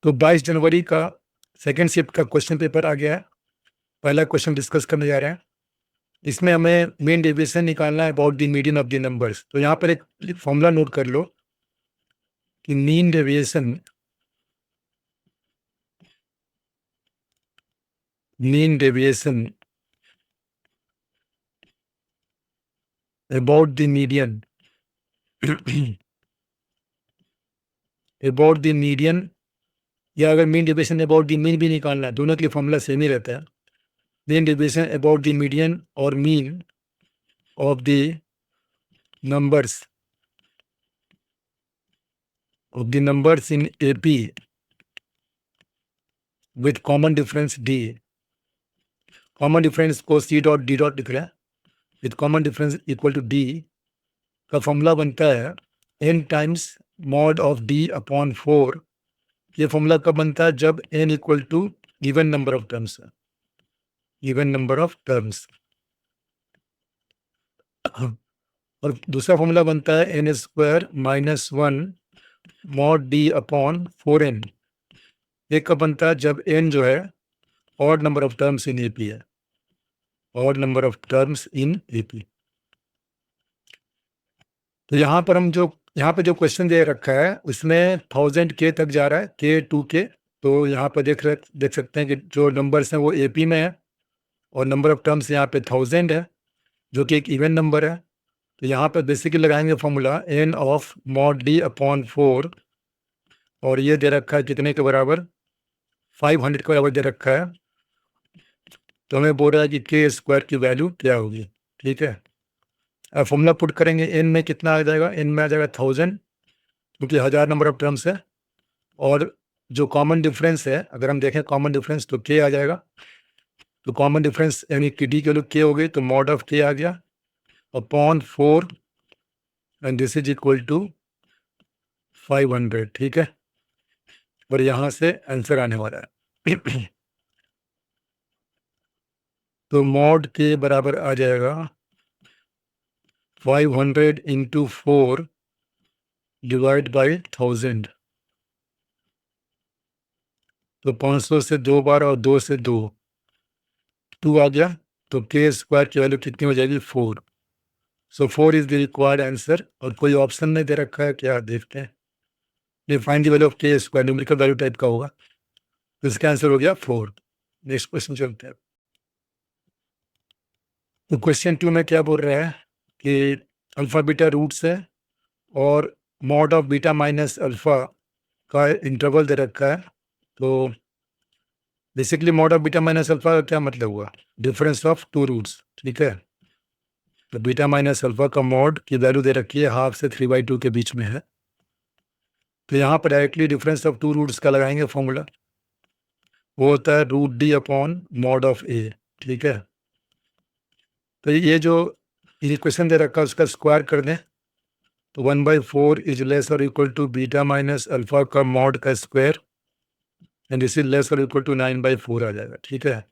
तो 22 जनवरी का second shift का क्वेश्चन पेपर आ गया है। पहला क्वेश्चन डिस्कस करने जा रहे हैं। इसमें हमें मेन डेविएशन निकालना है about the median of the numbers. तो यहाँ पर एक फॉर्मूला नोट कर लो कि mean deviation about the median about the median, या अगर mean deviation about the mean भी निकालना है, दोनों के लिए फॉर्मूला सेम ही रहता है। Mean deviation about the median और mean of the numbers in AP with common difference D। Common difference को C डॉट D डॉट लिख रहा है, with common difference equal to D का फॉर्मूला बनता है n times mod of D upon 4। ये फॉर्मूला कब बनता है? जब n equal to even number of terms है, इवन नंबर ऑफ टर्म्स। और दूसरा फॉर्मूला बनता है n square minus 1 mod D upon 4n। ये कब बनता है? जब n जो है odd number of terms in AP है, odd number of terms in AP। तो यहाँ पर यहाँ पे जो क्वेश्चन दे रखा है उसमें 1000 K तक जा रहा है, K2K। तो यहाँ पर देख सकते हैं कि जो नंबर्स हैं वो AP में है और नंबर ऑफ टर्म्स यहाँ पे 1000 है, जो कि एक इवन नंबर है। तो यहाँ पर बेसिकली लगाएंगे formula n of mod D upon 4, और ये दे रखा है कितने के बराबर? 500 के बराबर दे रखा है। तो हमें बोल रहा है कि K स्क्वायर की वैल्यू क्या होगी। ठीक है, अब फॉर्मूला पुट करेंगे, n में कितना आ जाएगा? n में आ जाएगा 1000, क्योंकि 1000 नंबर ऑफ टर्म्स है। और जो कॉमन डिफरेंस है, अगर हम देखें कॉमन डिफरेंस, तो K आ जाएगा। तो कॉमन डिफरेंस यानी कि D की वैल्यू K हो गई, तो मॉड ऑफ K आ गया upon 4, and this is equal to 500। ठीक है, और यहाँ से आंसर आने वाला है। तो मॉड के बराबर आ जाएगा 500 इंटू 4 डिवाइड बाई 1000। तो 500 से 2 बार और 2 से 2 आ गया। तो K स्क्वायर की वैल्यू कितनी हो जाएगी? 4। सो 4 इज द रिक्वायर्ड आंसर। और कोई ऑप्शन नहीं दे रखा है, क्या देखते हैं। Find the value of K square, numerical value type का होगा। तो इसका आंसर हो गया 4। नेक्स्ट क्वेश्चन चलते हैं। तो क्वेश्चन 2 में क्या बोल रहा है कि अल्फा बीटा रूट्स है और mod of beta minus alpha का इंटरवल दे रखा है। तो basically mod of beta minus alpha का क्या मतलब हुआ? Difference of two roots. ठीक है, तो बीटा माइनस अल्फा का मॉड की वैल्यू दे रखी है 1/2 से 3/2 के बीच में है। तो यहाँ पर directly difference of two roots का लगाएंगे फॉर्मूला, वो होता है root D upon mod of A। ठीक है, तो ये जो इक्वेशन दे रखा है उसका स्क्वायर कर दें, तो 1/4 इज लेस और equal to beta minus alpha का मॉड का square, and this is less और इक्वल टू 9/4 आ जाएगा। ठीक है,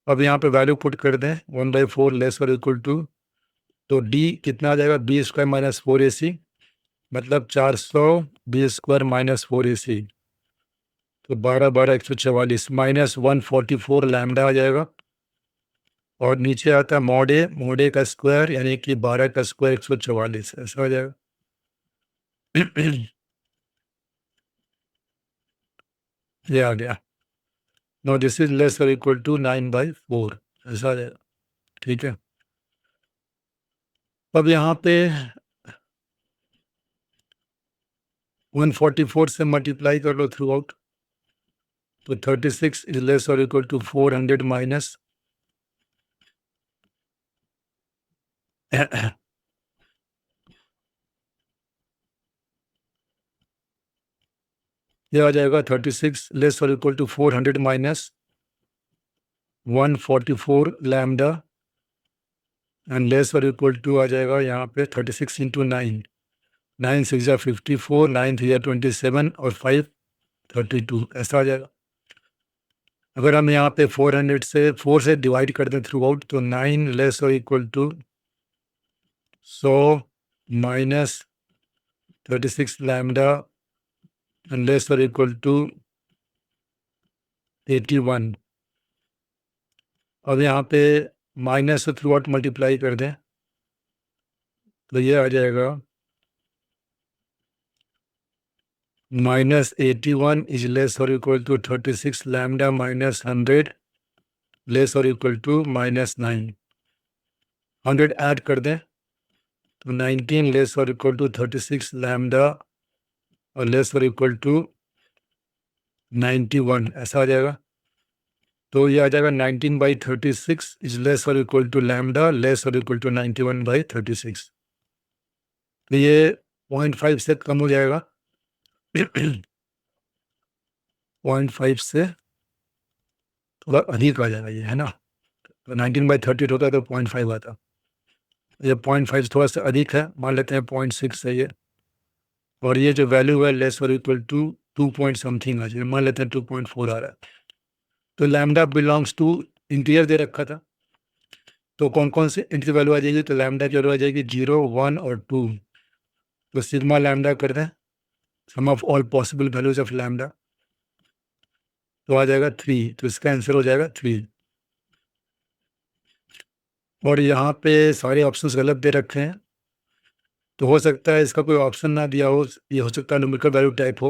अब यहाँ पे वैल्यू पुट कर दें, 1/4 लेस और इक्वल टू, तो D कितना आ जाएगा? B स्क्वायर माइनस 4AC, मतलब 400 B स्क्वायर माइनस 4AC। तो 12 12 144 माइनस 144 लैम्डा आ जाएगा। और नीचे आता है मॉड ए का स्क्वायर, यानी कि 12 का स्क्वायर 144, ऐसा हो जाएगा। ये आ गया। नो दिस इज लेस और इक्वल टू 9/4, ऐसा आ जाएगा। ठीक है, अब यहाँ पे 144 से मल्टीप्लाई कर लो थ्रू आउट, तो 36 इज लेस और इक्वल टू 400 माइनस ये आ जाएगा 36 लेस और equal to 400 minus 144 lambda, and less और इक्वल टू आ जाएगा यहाँ पे 36 इंटू 9, 9 6 जा 54, 9 3 जा 27 और 5 32, ऐसा आ जाएगा। अगर हम यहाँ पे 4 से डिवाइड कर दें थ्रू आउट, तो 9 लेस और equal to 100 minus 36 lambda, and less और इक्वल टू 81। अब यहाँ पे माइनस से थ्रू आउट मल्टीप्लाई कर दें तो ये आ जाएगा -81 इज लेस और equal to 36 lambda minus 100 less और इक्वल टू -9। 100 ऐड कर दें तो 19 लेस और इक्वल टू 36 लैम्डा और लेस और इक्वल टू 91, ऐसा आ जाएगा। तो ये आ जाएगा 19/36 इज लेस और इक्वल टू लैम्डा लेस और इक्वल टू 91/36। तो ये 0.5 से कम हो जाएगा 0.5 से थोड़ा अधिक आ जाएगा ये, है ना। तो 19/30 होता है तो 0.5 आता। ये 0.5 थोड़ा सा अधिक है, मान लेते हैं 0.6 है ये। और ये जो वैल्यू है लेस और इक्वल टू 2 पॉइंट समथिंग आ जाए, मान लेते हैं 2.4 आ रहा है। तो लैम्डा बिलोंग्स टू इंटीजर दे रखा था, तो कौन कौन से इंटीजर वैल्यू आ जाएगी, तो लैम्डा की वैल्यू आ जाएगी 0, 1 और 2। तो सिग्मा लैम्डा कर दें, sum of all possible values of lambda, तो आ जाएगा 3। तो इसका आंसर हो जाएगा 3। और यहाँ पे सारे ऑप्शंस गलत दे रखे हैं, तो हो सकता है इसका कोई ऑप्शन ना दिया हो, ये हो सकता है न्यूमेरिकल वैल्यू टाइप हो,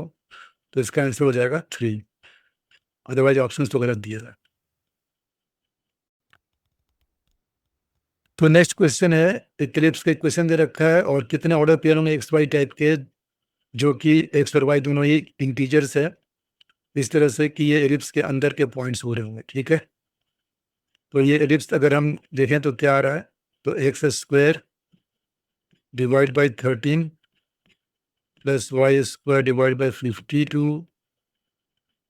तो इसका आंसर हो जाएगा 3। अदरवाइज ऑप्शंस तो गलत दिए थे। तो नेक्स्ट क्वेश्चन है, इक्लिप्स के क्वेश्चन दे रखा है और कितने ऑर्डर पेयर होंगे एक्स वाई टाइप के, जो कि एक्स और वाई दोनों ही इंटीजर्स है, इस तरह से कि ये एलिप्स के अंदर के पॉइंट्स हो रहे होंगे, ठीक है। तो ये एलिप्स अगर हम देखें तो क्या आ रहा है, तो x square divide by 13 plus y square divide by 52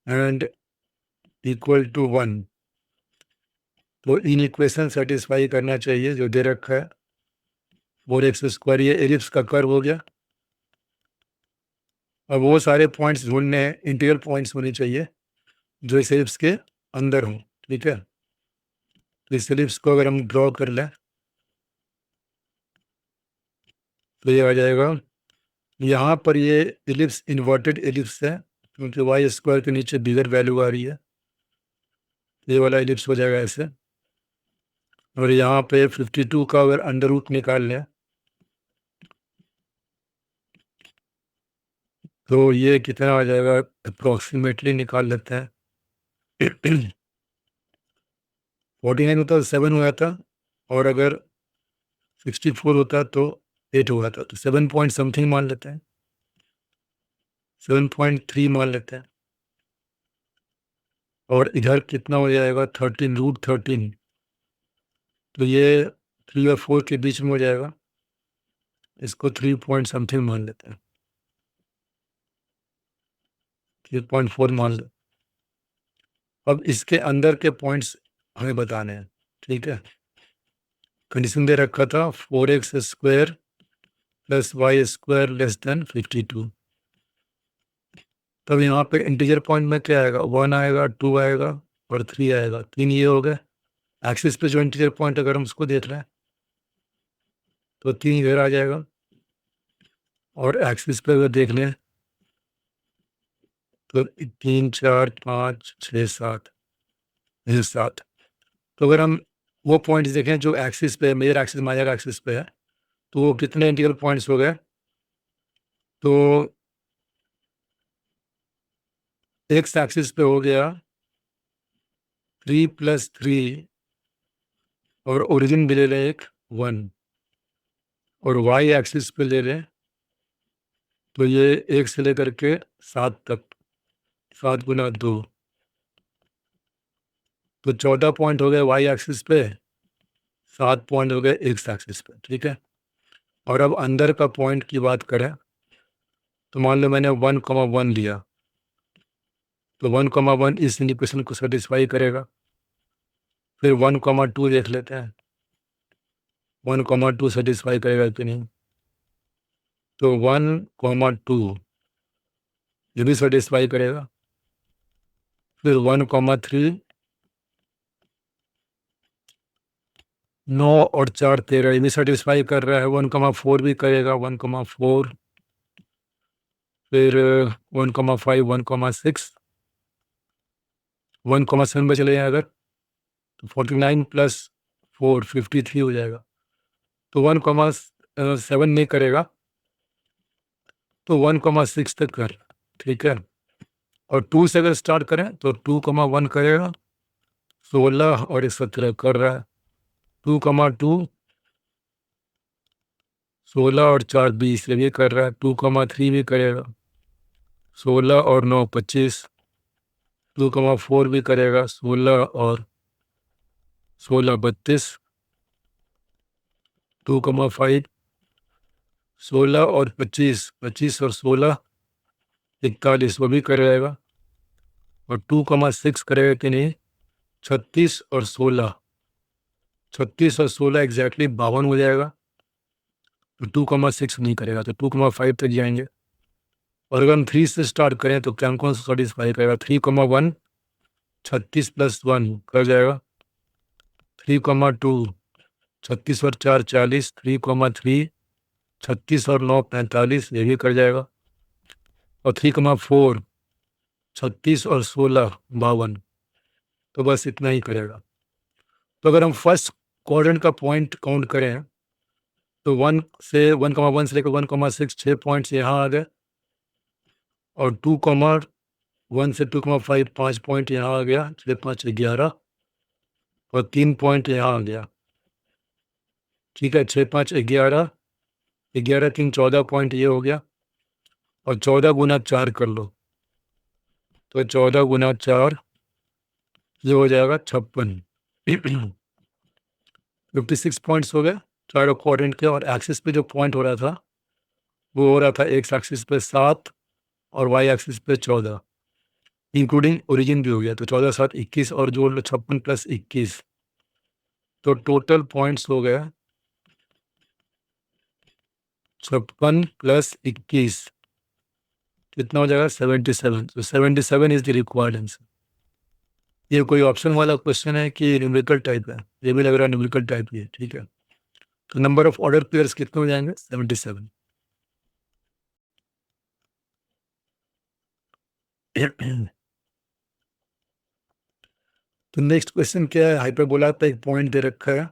and equal to 1। तो इन इक्वेशन सेटिस्फाई करना चाहिए जो दे रखा है। और एक्स स्क्वायर ये एलिप्स का कर्व हो गया। अब वो सारे पॉइंट्स ढूंढने हैं, इंटीरियर पॉइंट्स होने चाहिए जो इस एलिप्स के अंदर हों, ठीक है। तो इस एलिप्स को अगर हम ड्रॉ कर लें तो ये आ जाएगा, यहाँ पर ये एलिप्स इन्वर्टेड एलिप्स है क्योंकि वाई स्क्वायर के नीचे बिगर वैल्यू आ रही है, ये वाला एलिप्स हो जाएगा ऐसे। और यहाँ पे 52 का अगर अंडर रूट निकाल लें तो ये कितना आ जाएगा, अप्रॉक्सीमेटली निकाल लेते हैं 49 होता तो 7 हुआ था, और अगर 64 होता तो 8 हुआ था, तो 7 पॉइंट समथिंग मान लेते हैं, 7.3 मान लेते हैं। और इधर कितना हो जाएगा, 13√13, तो ये 3 और 4 के बीच में हो जाएगा, इसको 3 पॉइंट समथिंग मान लेते हैं, 3.4 मान लो। अब इसके अंदर के पॉइंट्स हमें बताने हैं, ठीक है। कंडीशन दे रखा था 4x square plus y square less than 52। तब यहाँ पे इंटीजर पॉइंट में क्या आएगा, 1 आएगा, 2 आएगा और 3 आएगा। 3 ये हो गए। एक्सिस पे जो इंटीजर पॉइंट अगर हम उसको देख रहे हैं तो 3 इधर आ जाएगा, और एक्सिस पे अगर देख लें तो 3, 4, 5, 6, 7, 7। तो अगर हम वो पॉइंट्स देखें जो एक्सिस पे, मेजर एक्सिस माइनर एक्सिस पे है, तो वो कितने इंटीग्रल पॉइंट्स हो गए, तो एक्स एक्सिस पे हो गया 3 + 3 और ओरिजिन भी ले लें एक 1, और वाई एक्सिस पे ले लें तो ये 1 से लेकर के 7 तक, 7 × 2, तो 14 पॉइंट हो गए वाई एक्सिस पे, 7 पॉइंट हो गए एक्स एक्सिस पे, ठीक है। और अब अंदर का पॉइंट की बात करें तो मान लो मैंने 1,1 लिया, तो 1,1 इस इक्वेशन को सेटिस्फाई करेगा। फिर 1,2 देख लेते हैं, 1,2 सेटिस्फाई करेगा कि नहीं, तो 1,2 ये भी सेटिस्फाई करेगा। फिर 1,3, 9 और 4, 13 ये भी सेटिस्फाई कर रहा है। 1,4 भी करेगा, 1,4, फिर 1,5, 1,6 1,7 में चले जाएं अगर तो 49 + 4 53 हो जाएगा। तो 1,7 नहीं करेगा तो 1,6 तक कर, ठीक है। और 2 से अगर स्टार्ट करें तो 2,1 करेगा, 16 और 17 कर रहा है। 2,2 16 और 4 20 ये कर रहा है। 2,3 भी करेगा, 16 और 9 25। 2,4 भी करेगा, 16 और 16 32। 2,5 16 और 25, 25 और 16 41 वो भी करेगा। और 2,6 करेगा कि नहीं, 36 और 16, 36 और 16 एग्जैक्टली 52 हो जाएगा। तो 2,6 नहीं करेगा तो 2,5 तक जाएंगे। और अगर हम 3 से स्टार्ट करें तो क्या कौन सा सेटिस्फाई करेगा। 3,1 36 + 1 कर जाएगा। 3,2 36 और 4 40। 3,3 36 और 9 45 ये भी कर जाएगा। और 3,4 36 और 16 52। तो बस इतना ही करेगा। तो अगर हम फर्स्ट क्वाड्रेंट का पॉइंट काउंट करें तो 1 से 1,1 से लेकर 1,6 6 पॉइंट्स यहाँ आ गए। और 2,1 से 2,5 5 पॉइंट यहाँ आ गया, 6 5 11। और 3 पॉइंट यहाँ आ गया, ठीक है। 6 5 11, 11 3 14 पॉइंट ये हो गया। और 14 गुना 4 कर लो तो 14 गुना 4 ये हो जाएगा 56। 56 पॉइंट्स हो गए चारों क्वाड्रेंट के। और एक्सिस पे जो पॉइंट हो रहा था वो हो रहा था एक्स एक्सिस पे 7 और वाई एक्सिस पे 14, इंक्लूडिंग ओरिजिन भी हो गया। तो 14 7 21 और जोड़ लो 56 + 21। तो टोटल पॉइंट्स हो गया 56 + 21 कितना हो जाएगा 77। तो 77 इज द रिक्वायर्ड आंसर। ये कोई ऑप्शन वाला क्वेश्चन है कि न्यूमेरिकल टाइप है, ये भी लग रहा है न्यूमेरिकल टाइप ही है, ठीक है। तो नंबर ऑफ ऑर्डर पेयर्स कितने हो जाएंगे 77। तो नेक्स्ट क्वेश्चन क्या है। हाइपरबोला पे एक पॉइंट दे रखा है।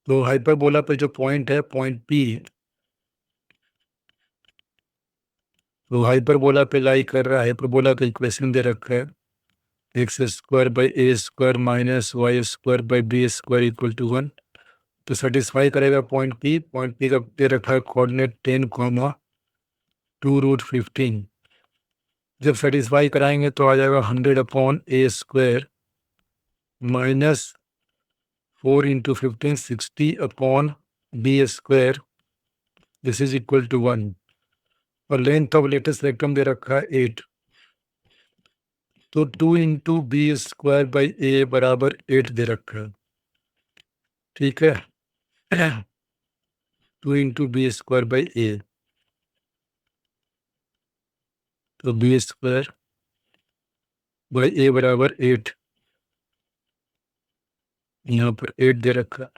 तो हाइपरबोला पे जो पॉइंट है पॉइंट पी, तो हाइपरबोला पे लाई कर रहा है। हाइपरबोला का इक्वेशन दे रखा है x² / a² - y² = b² = 1। तो सेटिस्फाई करेगा पॉइंट पी। पॉइंट पी का दे रखा है कोऑर्डिनेट 10, 2√15। जब सेटिस्फाई कराएंगे तो आ जाएगा 100/a² - 4 × 15 60/b²। This is equal to 1। और लेंथ ऑफ लेटेस्ट रेक्टम दे रखा है 8। तो 2 × b² / a = 8 दे रखा है, ठीक है। 2 × b² / a, तो b² / a = 8। यहाँ पर 8 दे रखा है।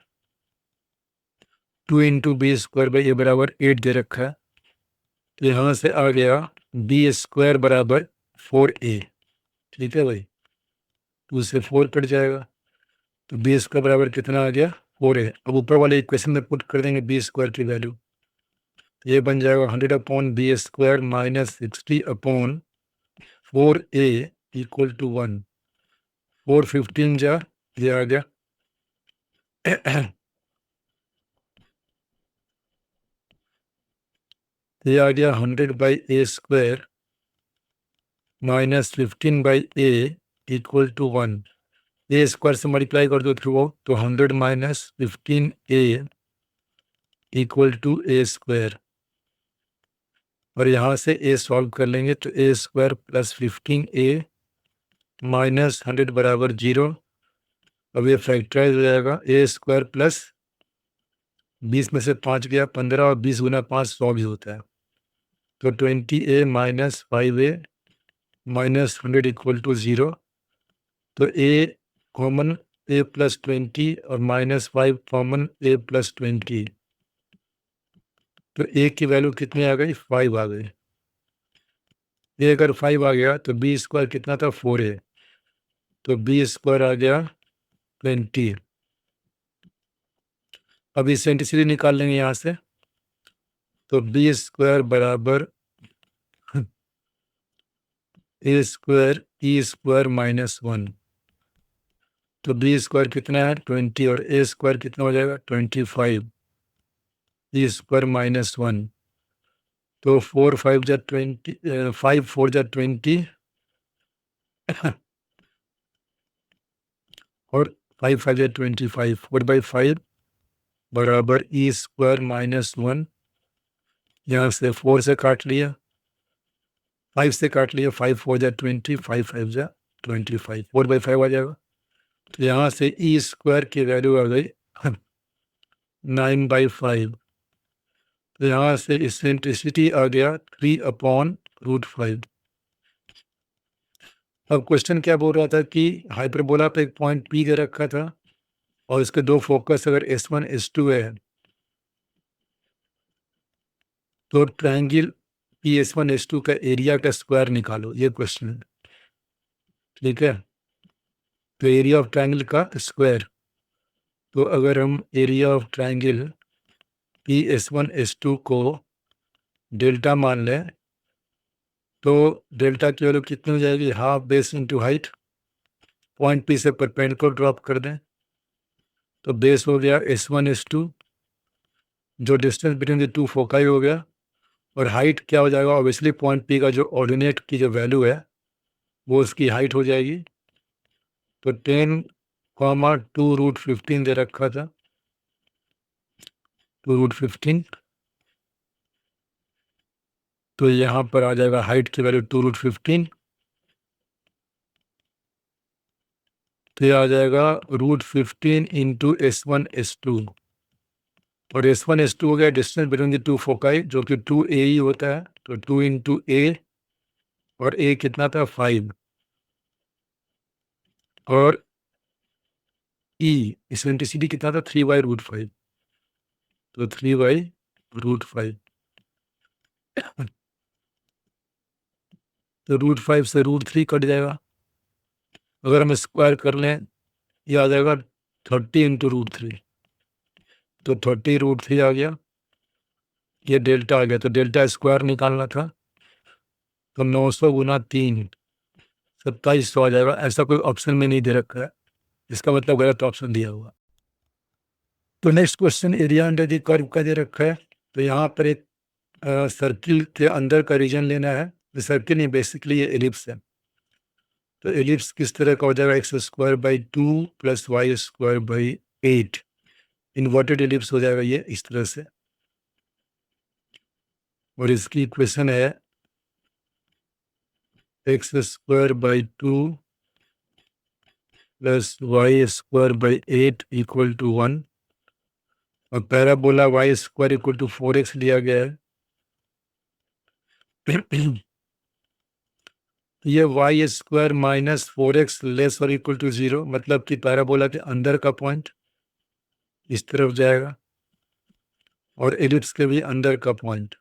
2 × b² / a = 8 दे रखा है। तो यहाँ से आ गया b² = 4a, ठीक है भाई। 2 से 4 कट जाएगा तो b² बराबर कितना आ गया 4a। अब ऊपर वाले इक्वेशन में पुट कर देंगे b² की वैल्यू। ये बन जाएगा 100/b² - 60/4a = 1। 4 15 जा, ये आ गया। ये आ गया 100/a² - 15/a = 1। a² से मल्टीप्लाई कर दो थ्रू आउट तो 100 - 15a = a²। और यहाँ से a सॉल्व कर लेंगे तो a² + 15a - 100 बराबर 0। अब ये फैक्टराइज हो जाएगा। a² प्लस 20 में से 5 गया 15 और 20 गुना 5 100 भी होता है। तो 20a - 5a - 100 = 0। तो a कॉमन a + 20 और -5 कॉमन a + 20। तो a की वैल्यू कितनी आ गई 5 आ गई। ये अगर 5 आ गया तो b² कितना था 4a। तो बी स्क्वायर आ गया 20। अब इसेंट्रिसिटी निकाल लेंगे यहाँ से, तो बी स्क्वायर बराबर ए स्क्वायर ई स्क्वायर -1। तो बी स्क्वायर कितना है 20 और ए स्क्वायर कितना हो जाएगा 25, ई स्क्वायर -1। तो 4 5 जा 20, 5 4 जा 20 और 5 5 जा 25, 4/5 बराबर ई स्क्वायर -1। यहाँ से 4 से काट लिया, 5 से काट लिया, 5 4 जा 20, 5 5 जा 25, 4/5 आ जाएगा। तो यहाँ से ई स्क्वायर की वैल्यू आ गई 9/5। तो यहाँ से इसेंट्रिसिटी आ गया 3/√5। अब क्वेश्चन क्या बोल रहा था कि हाइपरबोला पे एक पॉइंट पी के रखा था और इसके दो फोकस अगर S1 S2 है तो ट्रायंगल PS1 S2 का एरिया का स्क्वायर निकालो, ये क्वेश्चन है। ठीक है, तो एरिया ऑफ ट्रायंगल का स्क्वायर, तो अगर हम area of triangle PS1 S2 को डेल्टा मान लें तो डेल्टा की वैल्यू कितनी हो जाएगी, half base into height. Point P से परपेंडिकुलर ड्रॉप कर दें तो बेस हो गया S1 S2, जो distance between the two foci हो गया, और हाइट क्या हो जाएगा, ऑब्वियसली पॉइंट पी का जो ऑर्डिनेट की जो वैल्यू है वो उसकी हाइट हो जाएगी। तो 10,2√15 दे रखा था, 2√15। तो यहाँ पर आ जाएगा हाइट की वैल्यू 2√15, तो ये आ जाएगा √15 इंटू S1 S2, और S1 S2 हो गया distance between the two foci जो कि 2a ही होता है, तो 2 इंटू ए, और a कितना था 5, और e इसेंट्रिसिटी कितना था 3/√5, तो 3/√5। तो √5 से √3 कट जाएगा, अगर हम स्क्वायर कर लें ये आ जाएगा 30 इंटू √3, तो 30√3 आ गया, ये डेल्टा आ गया। तो डेल्टा स्क्वायर निकालना था, तो 900 गुना 3 2700 आ जाएगा। ऐसा कोई ऑप्शन में नहीं दे रखा है, इसका मतलब गलत ऑप्शन दिया हुआ। तो next question area under the curve का दे रखा है। तो यहाँ पर एक सर्किल के अंदर का रीजन लेना है, सर्किल नहीं बेसिकली ये एलिप्स है। तो एलिप्स किस तरह का हो जाएगा, x²/2 + y²/8 इन्वर्टेड एलिप्स हो जाएगा ये इस तरह से, और इसकी इक्वेशन है x²/2 + y²/8 = 1, और पैराबोला y² = 4x लिया गया है। ये y² - 4x < 0, मतलब कि पैराबोला के अंदर का पॉइंट इस तरफ जाएगा और एलिप्स के भी अंदर का पॉइंट,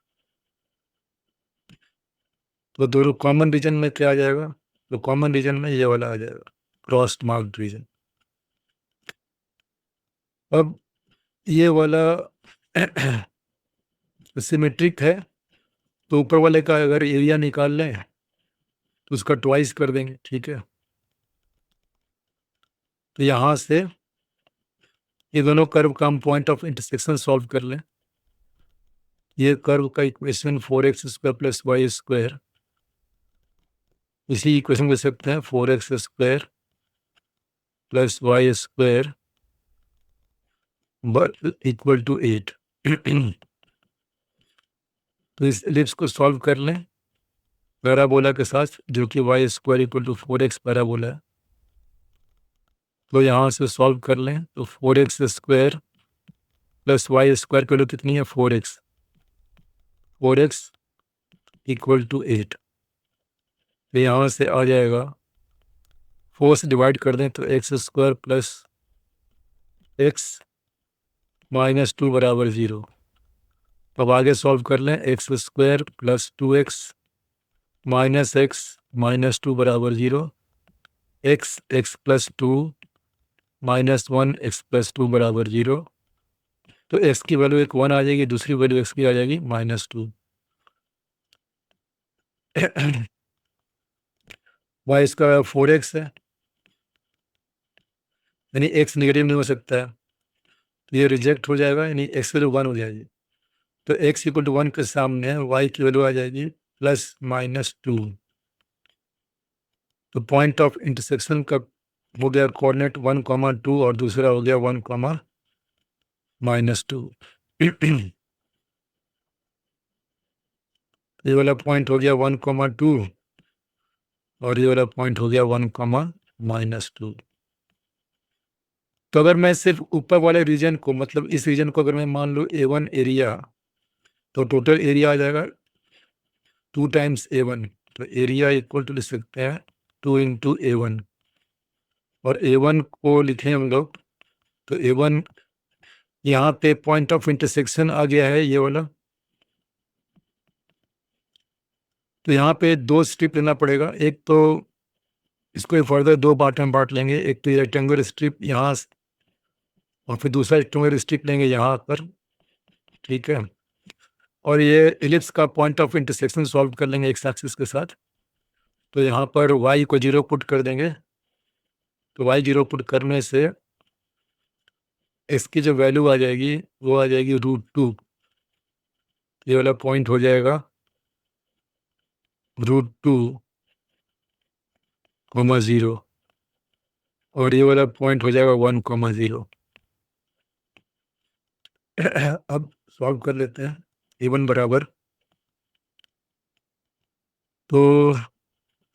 तो दोनों कॉमन रीजन में क्या आ जाएगा, तो कॉमन रीजन में ये वाला आ जाएगा, क्रॉस मार्क्ड रीजन। अब ये वाला सिमेट्रिक है, तो ऊपर वाले का अगर एरिया निकाल लें तो उसका ट्वाइस कर देंगे। ठीक है, तो यहाँ से ये दोनों कर्व का हम पॉइंट ऑफ इंटरसेक्शन सॉल्व कर लें। ये कर्व का इक्वेशन 4x² + y², इसी इक्वेशन को सकते हैं 4x² + y² = 8। तो इस एलिप्स को सॉल्व कर लें पैराबोला के साथ, जो कि y² = 4x पैराबोला है। तो यहाँ से सॉल्व कर लें तो 4x² + y² की वैल्यू कितनी है 4x, 4x = 8। तो यहाँ से आ जाएगा 4 से डिवाइड कर दें तो x² + x - 2 = 0। अब आगे सॉल्व कर लें x² + 2x - x - 2 = 0, x x plus two minus one x plus two बराबर 0। तो एक्स की वैल्यू एक 1 आ जाएगी, दूसरी वैल्यू एक्स की आ जाएगी -2। वाई इसका 4x है, यानी एक्स नेगेटिव नहीं हो सकता है, तो ये रिजेक्ट हो जाएगा, यानी एक्स वैल्यू 1 हो जाएगी। तो एक्स इक्वल टू 1 के सामने वाई की वैल्यू आ जाएगी +-2। तो पॉइंट ऑफ इंटरसेक्शन का हो गया कोऑर्डिनेट 1,2 और दूसरा हो गया 1,-2। ये वाला पॉइंट हो गया 1,2 और ये वाला पॉइंट हो गया 1,-2। तो अगर मैं सिर्फ ऊपर वाले रीजन को, मतलब इस रीजन को अगर मैं मान लूँ A1 एरिया, तो टोटल एरिया आ जाएगा 2 टाइम्स A1। तो एरिया इक्वल टू लिख सकते हैं 2 इंटू A1, और A1 को लिखें हम लोग, तो A1 यहाँ पे पॉइंट ऑफ इंटरसेक्शन आ गया है ये वाला। तो यहाँ पे 2 स्ट्रिप लेना पड़ेगा, एक तो इसको फर्दर 2 पार्ट में बांट लेंगे, एक तो ये रेक्टेंगुलर स्ट्रिप यहाँ और फिर दूसरा रेक्टेंगुलर स्ट्रिप लेंगे यहाँ पर, ठीक है। और ये एलिप्स का पॉइंट ऑफ इंटरसेक्शन सॉल्व कर लेंगे एक्स एक्सिस के साथ। तो यहाँ पर y को 0 पुट कर देंगे, तो y 0 पुट करने से इसकी जो वैल्यू आ जाएगी वो आ जाएगी √2। ये वाला पॉइंट हो जाएगा √2,0 और ये वाला पॉइंट हो जाएगा 1,0। अब सॉल्व कर लेते हैं। A1 बराबर, तो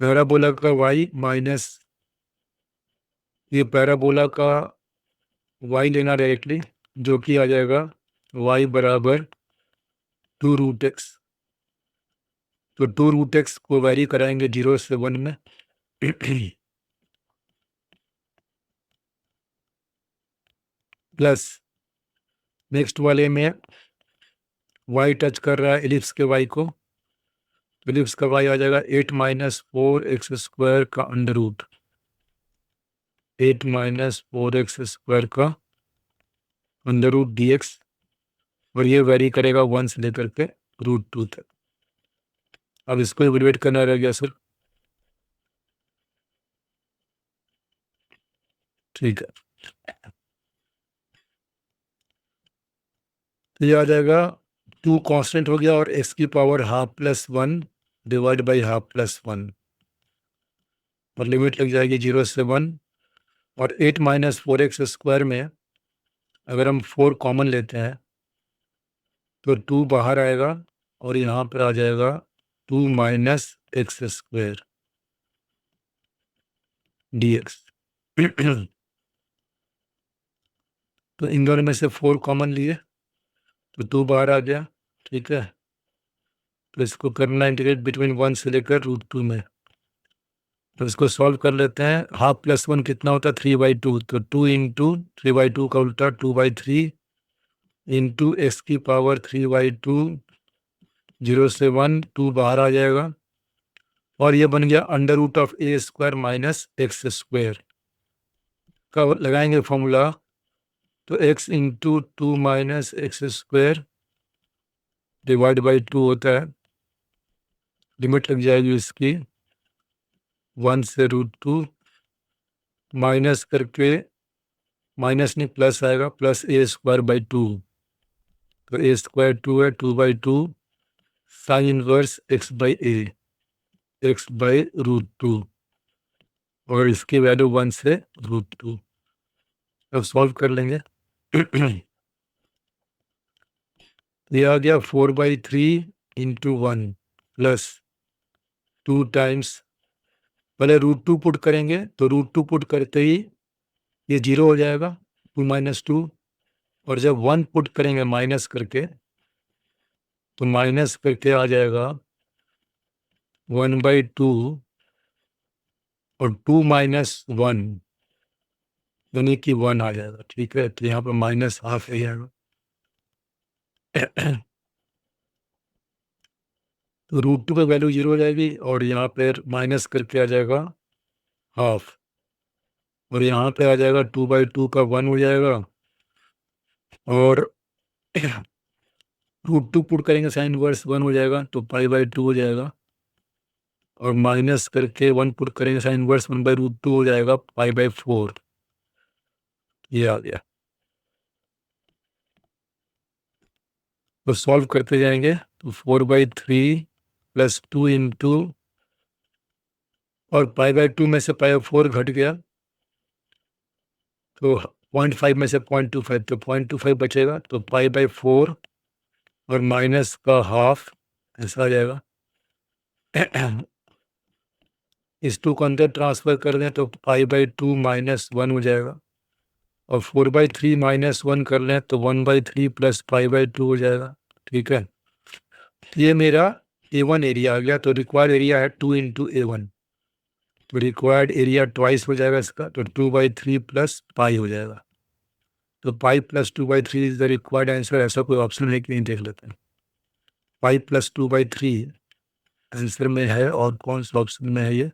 पैराबोला का y माइनस ये पैराबोला का y लेना डायरेक्टली, जो कि आ जाएगा y बराबर 2√x। तो 2√x को वैरी कराएंगे 0 से 1 में। प्लस नेक्स्ट वाले में y टच कर रहा है एलिप्स के y को, तो एलिप्स का y आ जाएगा 8 - 4x² का अंडर रूट, 8 - 4x² का अंडर रूट dx, और ये वेरी करेगा 1 से लेकर के √2 तक। अब इसको इवेलुएट करना रह गया सर, ठीक है। तो ये आ जाएगा 2 कांस्टेंट हो गया और x की पावर ½ + 1 डिवाइड बाई ½ + 1, और लिमिट लग जाएगी 0 से 1। और 8 - 4x² में अगर हम 4 कॉमन लेते हैं तो 2 बाहर आएगा और यहाँ पर आ जाएगा 2 - x² dx। तो इन दोनों में से 4 कॉमन लिए तो 2 बाहर आ गया, ठीक है। तो इसको करना इंटीग्रेट बिटवीन 1 से लेकर √2 में। तो इसको सॉल्व कर लेते हैं। ½ + 1 कितना होता है 3/2, तो 2 इंटू 3/2 का उल्टा 2/3 इंटू एक्स की पावर 3/2, 0 से 1 2 बाहर आ जाएगा और ये बन गया √a² - x² का लगाएंगे फॉर्मूला। तो x into 2 - x² divide by 2 होता है, लिमिट लग जाएगी इसकी 1 से √2, माइनस करके माइनस नहीं प्लस आएगा, +a²/2। तो a² 2 है, 2/2 साइन इनवर्स x/a, x/√2, और इसकी वैल्यू 1 से √2। अब सॉल्व कर लेंगे। ये आ गया 4/3 इंटू 1 प्लस 2 टाइम्स, पहले √2 पुट करेंगे, तो √2 पुट करते ही ये 0 हो जाएगा, 2 - 2, और जब 1 पुट करेंगे माइनस करके, तो माइनस करके आ जाएगा 1/2 और 2 - 1 यानी कि 1 आ जाएगा, ठीक है। तो यहाँ पर -½ आ जाएगा। तो √2 का वैल्यू 0 हो जाएगी और यहाँ पर माइनस करके आ जाएगा ½ और यहाँ पे आ जाएगा 2/2 का 1 हो जाएगा और √2 पुट करेंगे साइन इनवर्स 1 हो जाएगा तो π/2 हो जाएगा और माइनस करके 1 पुट करेंगे साइन इनवर्स 1/√2 हो जाएगा π/4। ये आ गया। तो सॉल्व करते जाएंगे तो 4/3 + 2 इंटू और π/2 में से π/4 घट गया तो 0.5 में से 0.25 तो 0.25 बचेगा तो π/4 और माइनस का हाफ ऐसा आ जाएगा। इस 2 को अंदर ट्रांसफर कर दें तो π/2 - 1 हो जाएगा और 4/3 - 1 कर लें तो 1/3 + π/2 हो जाएगा। ठीक है, ये मेरा A1 एरिया आ गया। तो रिक्वायर्ड एरिया है 2 इंटू A1 तो रिक्वायर्ड एरिया ट्वाइस हो जाएगा इसका तो 2/3 + पाई हो जाएगा। तो पाई + 2/3 इज द रिक्वायर्ड आंसर। ऐसा कोई ऑप्शन है कि नहीं देख लेते हैं। पाई + 2/3 आंसर में है और कौन सा ऑप्शन में है? ये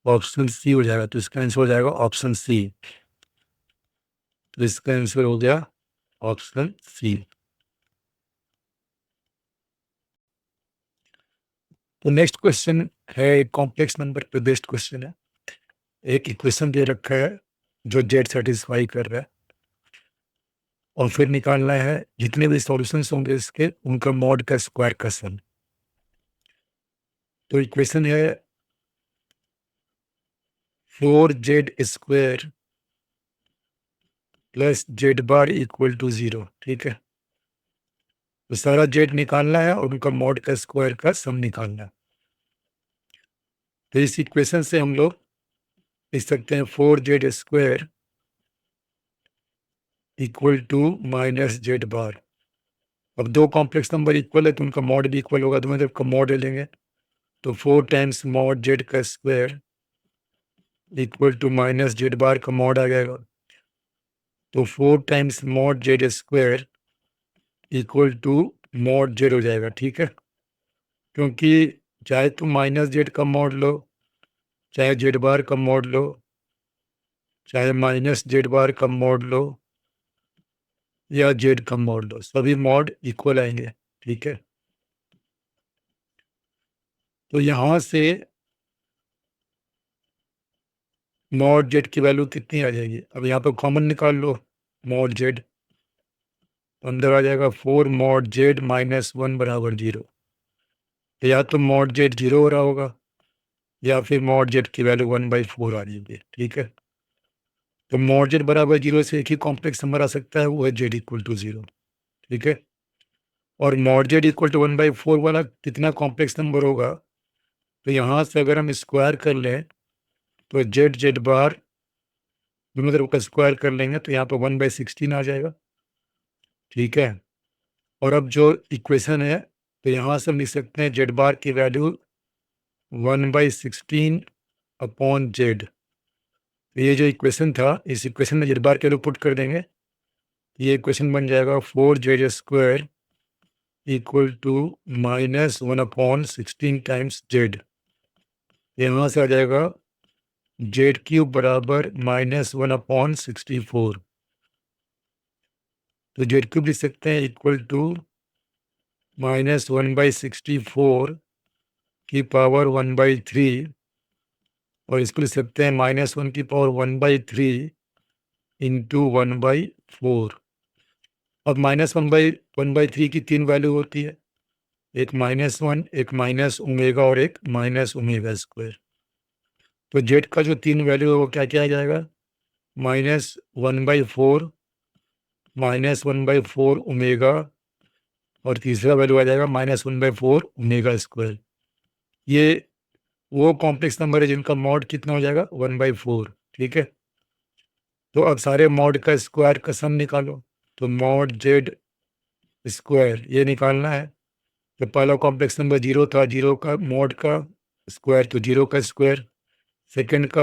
ऑप्शन सी हो जाएगा। तो इसका आंसर हो जाएगा ऑप्शन सी। तो इसका आंसर हो गया ऑप्शन सी। तो नेक्स्ट क्वेश्चन है एक कॉम्प्लेक्स नंबर पे बेस्ड क्वेश्चन है। एक इक्वेशन दे रखा है जो जेड सेटिस्फाई कर रहा है और फिर निकालना है जितने भी सॉल्यूशंस होंगे इसके उनका मॉड का स्क्वायर का सम। तो इक्वेशन है 4z² + z = 0। ठीक है, तो सारा जेड निकालना है और उनका मॉड का स्क्वायर का सम निकालना है। तो इस इक्वेशन से हम लोग लिख सकते हैं 4z² = -z बार। अब दो कॉम्प्लेक्स नंबर इक्वल है तो उनका मॉड भी इक्वल होगा। दोनों तरफ का मॉड ले लेंगे तो 4 टाइम्स मॉड जेड का स्क्वायर = -z बार का मॉड आ जाएगा। तो 4 times mod Z square mod Z हो जाएगा। ठीक है, क्योंकि चाहे तुम -z का मॉड लो, चाहे जेड बार का मॉड लो, चाहे -z बार का मॉड लो या जेड का मॉड लो, सभी मॉड इक्वल आएंगे। ठीक है, तो यहाँ से मॉड जेड की वैल्यू कितनी आ जाएगी? अब यहाँ पर कॉमन निकाल लो मॉड जेड, अंदर आ जाएगा 4 मॉड जेड -1 = 0। या तो मॉड जेड 0 हो रहा होगा या फिर मॉड जेड की वैल्यू 1/4 आ जाएगी। ठीक है, तो मॉड जेड बराबर 0 से एक ही कॉम्प्लेक्स नंबर आ सकता है, वो है जेड = 0। ठीक है, और मॉड जेड = 1/4 वाला कितना कॉम्प्लेक्स नंबर होगा? तो यहाँ से अगर हम स्क्वायर कर लें तो जेड बार दोनों तरफ का स्क्वायर कर लेंगे तो यहाँ पर 1/16 आ जाएगा। ठीक है, और अब जो इक्वेशन है तो यहाँ से हम लिख सकते हैं जेड बार की वैल्यू 1/16 अपॉन जेड। ये जो इक्वेशन था, इस इक्वेशन में जेड बार के वैल्यू पुट कर देंगे, ये इक्वेशन बन जाएगा 4z² = -1/16 टाइम्स जेड। यहाँ से आ जाएगा z³ बराबर -1/64। तो z³ लिख सकते हैं -1/64 की पावर 1/3 और इसको लिख सकते हैं -1 की पावर 1/3 इंटू 1/4। अब -1/3 की 3 वैल्यू होती है, एक -1, एक -ओमेगा और एक -ओमेगा²। तो जेड का जो 3 वैल्यू है वो क्या क्या आ जाएगा? -1/4, -1/4 ओमेगा और तीसरा वैल्यू आ जाएगा -1/4 ओमेगा²। ये वो कॉम्प्लेक्स नंबर है जिनका मॉड कितना हो जाएगा? 1/4। ठीक है, तो अब सारे मॉड का स्क्वायर का सम निकालो। तो मॉड जेड स्क्वायर ये निकालना है। तो पहला कॉम्प्लेक्स नंबर 0 था, 0 का मॉड का स्क्वायर तो 0 का स्क्वायर, सेकंड का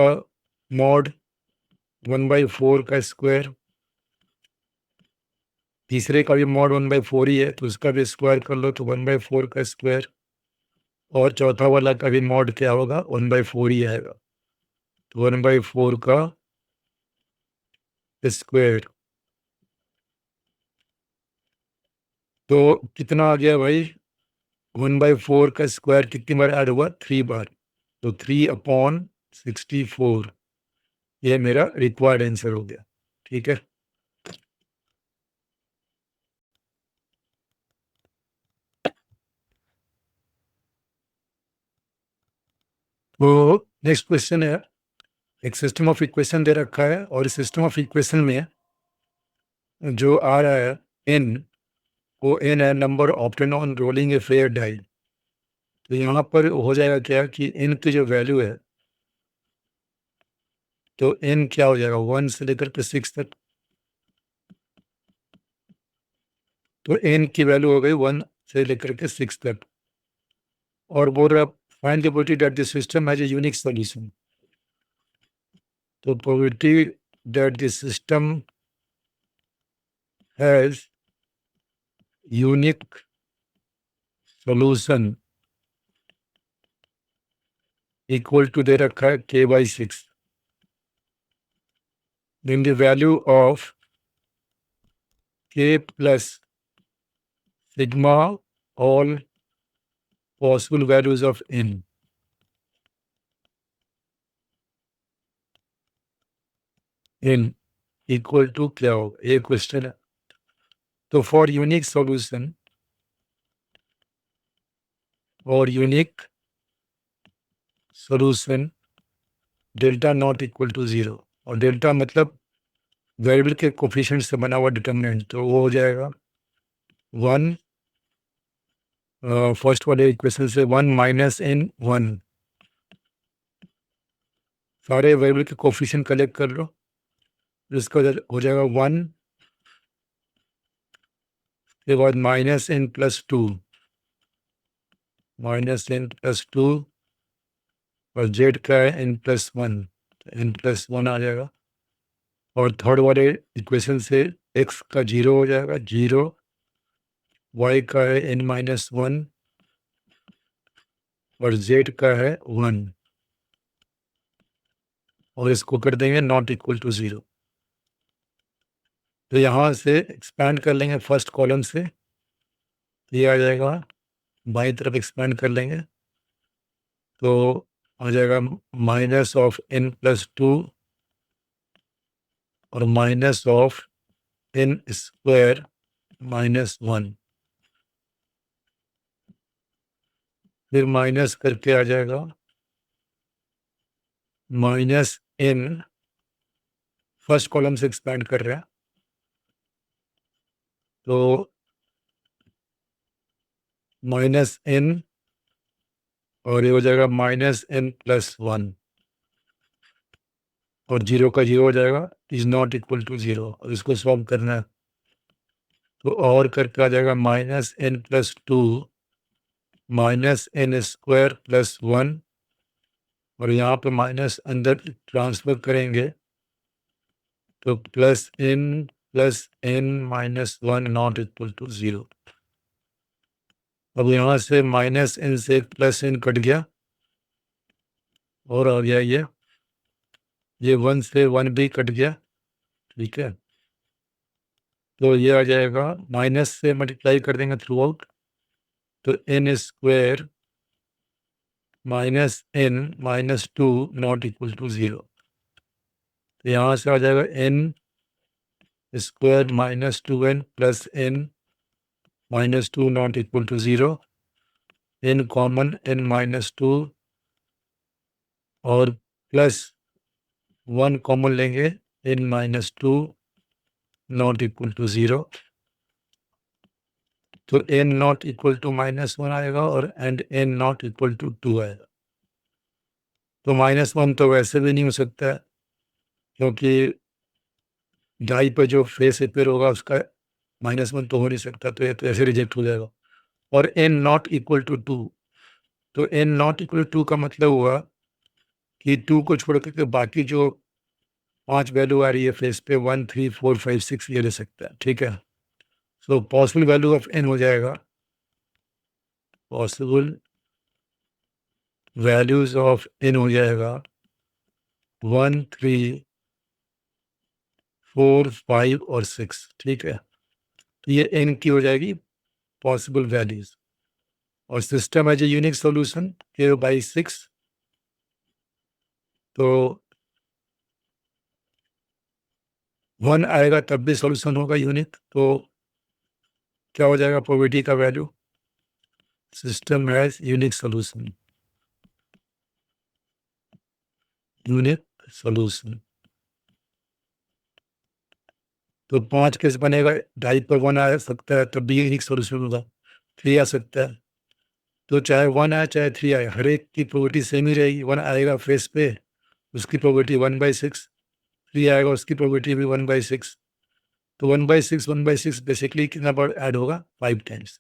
मॉड 1/4 का स्क्वायर, तीसरे का भी मॉड 1/4 ही है तो उसका भी स्क्वायर कर लो तो 1/4 का स्क्वायर, और चौथा वाला का भी मॉड क्या होगा? 1/4 ही आएगा तो 1/4 का स्क्वायर, तो कितना आ गया भाई? 1/4 का स्क्वायर कितनी बार ऐड हुआ? 3 बार, तो 3/64 ये मेरा रिक्वायर्ड आंसर हो गया। ठीक है, तो नेक्स्ट क्वेश्चन है, एक सिस्टम ऑफ इक्वेशन दे रखा है और इस सिस्टम ऑफ इक्वेशन में जो आ रहा है n, वो n है number obtain on rolling a fair die. तो यहाँ पर हो जाएगा क्या कि n की जो वैल्यू है, तो n क्या हो जाएगा 1 से लेकर के 6 तक, तो n की वैल्यू हो गई 1 से लेकर के 6 तक, और बोल रहा find the probability that the system has a unique solution. तो probability that the system has unique solution equal to दे रखा है k/6, then the value of k plus sigma all possible values of n equal to क्या होगा, ये question है। तो for unique solution और unique solution delta not equal to 0, और डेल्टा मतलब वेरिएबल के कोफिशिएंट से बना हुआ डिटर्मिनेंट, तो वो हो जाएगा 1, फर्स्ट वाले इक्वेशन से 1 माइनस n 1, सारे वेरिएबल के कोफिशिएंट कलेक्ट कर लो, जिसका हो जाएगा 1 के बाद minus n plus 2, minus n plus 2, और z का है n प्लस 1, n प्लस 1 आ जाएगा, और थर्ड वाले इक्वेशन से x का 0 हो जाएगा 0, y का है n माइनस 1, और z का है 1, और इसको कर देंगे नॉट इक्वल टू 0। तो यहाँ से एक्सपैंड कर लेंगे फर्स्ट कॉलम से, ये आ जाएगा, बाई तरफ एक्सपैंड कर लेंगे तो आ जाएगा माइनस ऑफ n प्लस 2 और minus of n square minus 1, फिर माइनस करके आ जाएगा माइनस n, फर्स्ट कॉलम से एक्सपैंड कर रहे हैं तो माइनस n, और ये हो जाएगा माइनस n प्लस 1, और 0 का 0 हो जाएगा, इज नॉट इक्वल टू 0, और इसको सॉल्व करना है तो और करके आ जाएगा minus n plus 2 minus n square plus 1, और यहाँ पे माइनस अंदर ट्रांसफर करेंगे तो plus n minus 1 not equal to 0। अब यहाँ से माइनस n से प्लस n कट गया और आ गया ये 1 से 1 भी कट गया, ठीक है, तो ये आ जाएगा माइनस से मल्टीप्लाई कर देंगे थ्रू आउट, तो n square minus n minus 2 not equal to 0, तो यहाँ से आ जाएगा n square minus 2n plus n minus 2 not equal to 0, n common n minus 2 और प्लस 1 कॉमन लेंगे n minus 2 not equal to 0, तो n not equal to minus 1 आएगा और and n not equal to 2 आएगा। तो minus 1 तो वैसे भी नहीं हो सकता है क्योंकि डाई पर जो फेस अपेयर होगा उसका माइनस 1 तो हो नहीं सकता, तो ये तो ऐसे रिजेक्ट हो जाएगा। और n नॉट इक्वल टू 2, तो n नॉट इक्वल टू 2 का मतलब हुआ कि 2 को छोड़ करके बाकी जो 5 वैल्यू आ रही है फेस पे 1 3 4 5 6 ये ले सकता है, ठीक है। So possible value of n हो जाएगा, पॉसिबल वैल्यूज ऑफ n हो जाएगा 1 3 4, 5 और 6, ठीक है। तो ये n की हो जाएगी पॉसिबल वैल्यूज और system as a unique solution k/6। तो 1 आएगा तब भी सॉल्यूशन होगा यूनिक। तो क्या हो जाएगा प्रोबेबिलिटी का value? System has unique solution, unique solution. तो 5 कैसे बनेगा? ढाई पर 1 आ सकता है तब भी यूनिक सॉल्यूशन होगा, 3 आ सकता है। तो चाहे 1 आए चाहे 3 आए, हर एक की प्रोबेबिलिटी सेम ही रहेगी। 1 आएगा फेस पे, उसकी प्रोबेबिलिटी 1/6, 3 आएगा उसकी प्रोबेबिलिटी भी 1/6। तो 1/6 बेसिकली कितना बार ऐड होगा? 5 टाइम्स।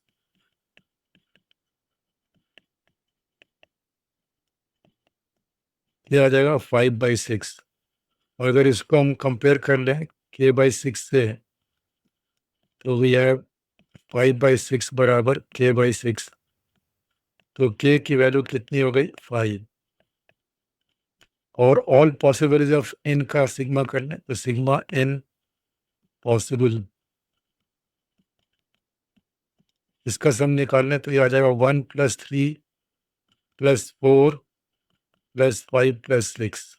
ये आ जाएगा 5/6। और अगर इसको हम कंपेयर कर लें k/6 से, तो वी हैव 5/6 बराबर k/6। तो k की वैल्यू कितनी हो गई? 5। और ऑल पॉसिबिलिटीज ऑफ n का सिग्मा कर लें, तो सिग्मा n पॉसिबल, इसका सम निकाल लें तो ये आ जाएगा 1 + 3 + 4 + 5 + 6।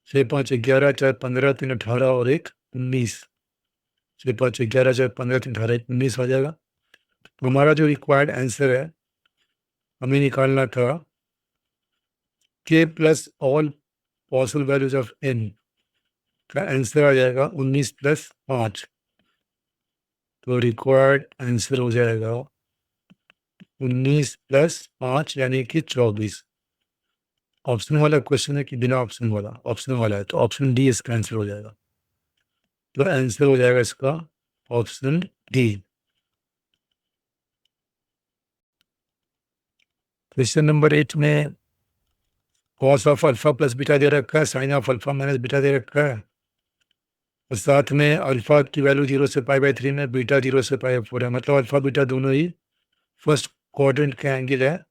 6 × 5 = 11, 4 × 15, 3 × 18 और 1 19। 6 × 5 = 11, 4 × 15, 3 × 18, 19 हो जाएगा। तो हमारा जो रिक्वायर्ड आंसर है हमें निकालना था k plus all possible values of n का आंसर आ जाएगा 19 + 5। तो रिक्वायर्ड आंसर हो जाएगा 19 + 5 यानी कि 24। ऑप्शन वाला क्वेश्चन है कि बिना ऑप्शन वाला? ऑप्शन वाला है, तो ऑप्शन डी इसका आंसर हो जाएगा। तो आंसर हो जाएगा इसका ऑप्शन डी। क्वेश्चन नंबर 8 में cos of alpha plus beta दे रखा है, sine of alpha minus beta दे रखा है, और साथ में अल्फा की वैल्यू 0 से π/3 में, बीटा 0 से π/4 है। मतलब अल्फा बीटा दोनों ही फर्स्ट क्वाड्रेंट के एंगल है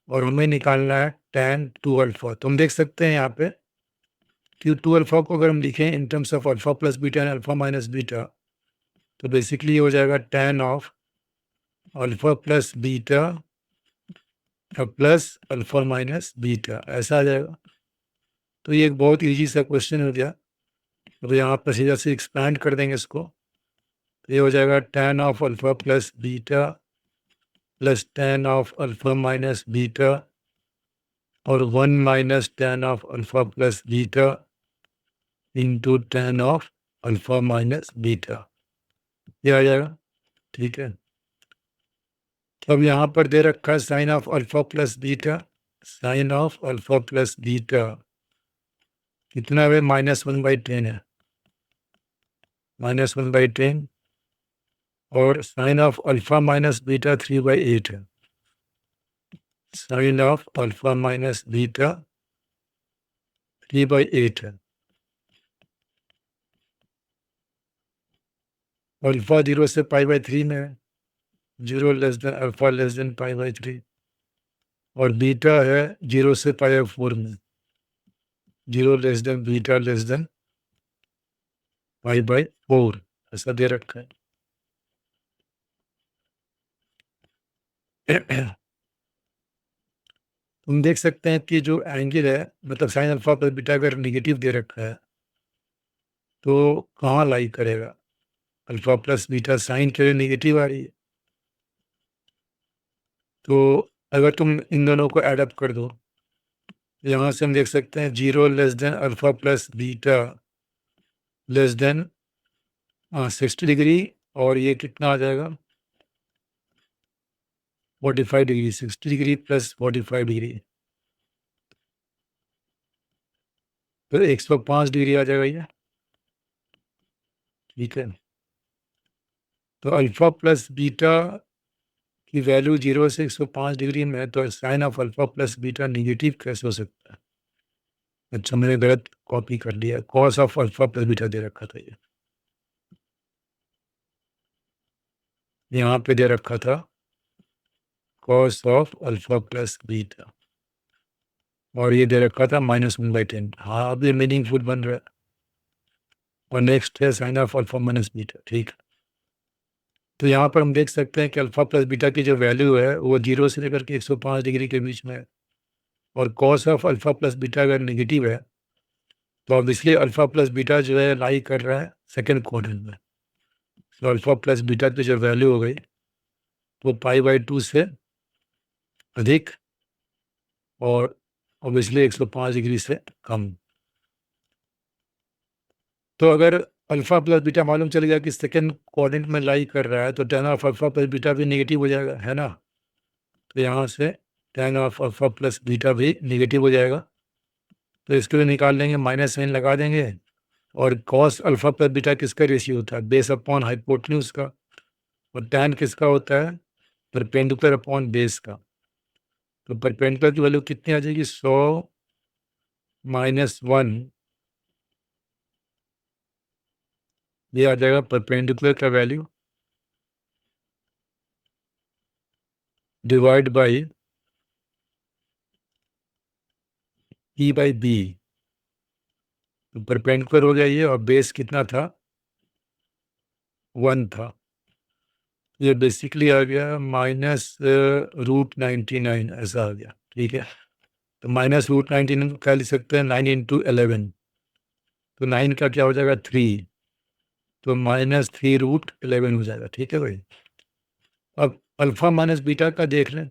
और हमें निकालना है tan 2 अल्फा। तो हम देख सकते हैं यहाँ पे कि 2 अल्फा को अगर हम लिखें in terms of alpha plus beta and alpha minus beta, तो बेसिकली हो जाएगा tan of alpha plus beta plus alpha minus beta, ऐसा आ जाएगा। तो ये एक बहुत ईजी सा क्वेश्चन हो गया। तो यहाँ पर सीधा से एक्सपैंड कर देंगे इसको, तो ये हो जाएगा tan of alpha plus beta plus tan of alpha minus beta और 1 minus tan of alpha plus beta into tan of alpha minus beta, ये आ जाएगा। ठीक है, अब यहाँ पर दे रखा है sine of alpha plus beta. Sine of alpha plus beta कितना है? -1/10 है, -1/10। और sine of alpha minus beta 3/8 है। Sine of alpha minus beta 3/8 है। अल्फा 0 से π/3 में है, 0 less than alpha less than π/3, और बीटा है 0 से π/4 में, 0 less than beta less than π/4, ऐसा दे रखा है। तुम देख सकते हैं कि जो एंगल है, मतलब साइन अल्फा प्लस बीटा अगर निगेटिव दे रखा है तो कहाँ लाई करेगा? अल्फा प्लस बीटा साइन के लिए निगेटिव आ रही है, तो अगर तुम इन दोनों को एडअप कर दो, यहाँ से हम देख सकते हैं 0 less than alpha plus beta less then 60 degree, और ये कितना आ जाएगा? 45 डिग्री। 60 डिग्री प्लस 45 डिग्री, तो 105 डिग्री आ जाएगा ये। ठीक है, तो अल्फा प्लस बीटा की वैल्यू 0 से 105 डिग्री में है, तो sine of alpha plus beta negative कैसे हो सकता है? अच्छा, मैंने गलत कॉपी कर लिया, cos of alpha plus beta दे रखा था, ये यहाँ पे दे रखा था cos of alpha plus beta, और ये दे रखा था -1/10। हाँ, अब ये मीनिंगफुल बन रहा है। और नेक्स्ट है sine of alpha minus beta, ठीक। तो यहाँ पर हम देख सकते हैं कि अल्फा प्लस बीटा की जो वैल्यू है वो 0 से लेकर के 105 डिग्री के बीच में है, और cos of alpha plus beta अगर नेगेटिव है तो ऑब्वियसली अल्फा प्लस बीटा जो है लाई कर रहा है सेकेंड क्वाड्रेंट में। तो अल्फा प्लस बीटा की जो वैल्यू हो गई वो π/2 से अधिक और ऑब्वियसली 105 डिग्री से कम। तो अगर अल्फा प्लस बीटा मालूम चल गया कि सेकेंड क्वाड्रेंट में लाई कर रहा है तो tan of alpha plus beta भी नेगेटिव हो जाएगा, है ना। तो यहाँ से tan of alpha plus beta भी नेगेटिव हो जाएगा, तो इसके लिए निकाल लेंगे, माइनस साइन लगा देंगे। और कॉस अल्फा प्लस बीटा किसका रेशियो होता है? बेस अपॉन हाइपोटेन्यूज का। और tan किसका होता है? परपेंडिकुलर अपॉन बेस का। तो परपेंडिकुलर की वैल्यू कितनी आ जाएगी? 100 - 1, ये आ जाएगा परपेंडिकुलर का वैल्यू डिवाइड बाई E/B। तो परपेंडिकुलर हो गया ये, और बेस कितना था? 1 था। ये बेसिकली आ गया -√99 ऐसा आ गया, ठीक है। तो -√99 को क्या लिख सकते हैं? 9 × 11, तो 9 का क्या हो जाएगा? 3, तो -3√11 हो जाएगा, ठीक है भाई। अब अल्फा माइनस बीटा का देख लें,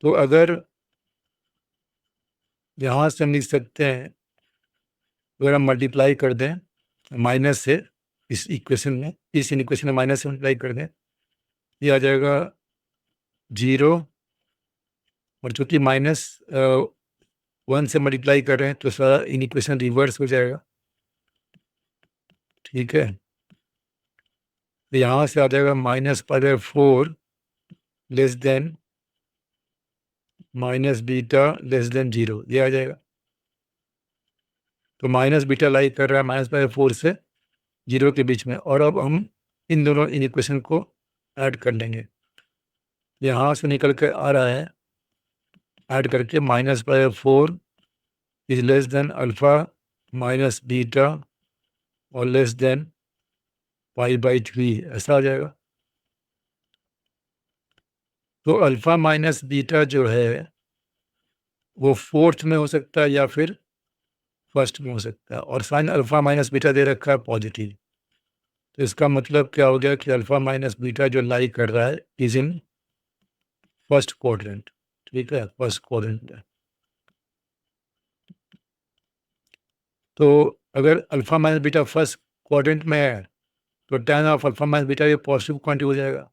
तो अगर यहाँ से हम लिख सकते हैं, अगर हम मल्टीप्लाई कर दें माइनस से इस इक्वेशन में, इस इक्वेशन में माइनस से मल्टीप्लाई कर दें, ये आ जाएगा 0, और चूंकि -1 से मल्टीप्लाई कर रहे हैं तो सारा इन इक्वेशन रिवर्स हो जाएगा, ठीक है। तो यहाँ से आ जाएगा -π/4 लेस देन -β लेस देन 0, ये आ जाएगा। तो माइनस बीटा लाई कर रहा है -π/4 से 0 के बीच में, और अब हम इन दोनों इन इक्वेशन को ऐड कर लेंगे। यहाँ से निकल के आ रहा है, ऐड करके -π/4 is less than alpha minus beta और लेस देन π/3, ऐसा आ जाएगा। तो अल्फा माइनस बीटा जो है वो फोर्थ में हो सकता है या फिर फर्स्ट में हो सकता है, और साइन अल्फा माइनस बीटा दे रखा है पॉजिटिव। तो इसका मतलब क्या हो गया कि अल्फा माइनस बीटा जो लाई कर रहा है इज इन फर्स्ट क्वाड्रेंट, ठीक है, फर्स्ट क्वाड्रेंट है। तो अगर alpha minus beta first quadrant में है तो tan of alpha minus beta ये पॉजिटिव क्वांटिटी हो जाएगा।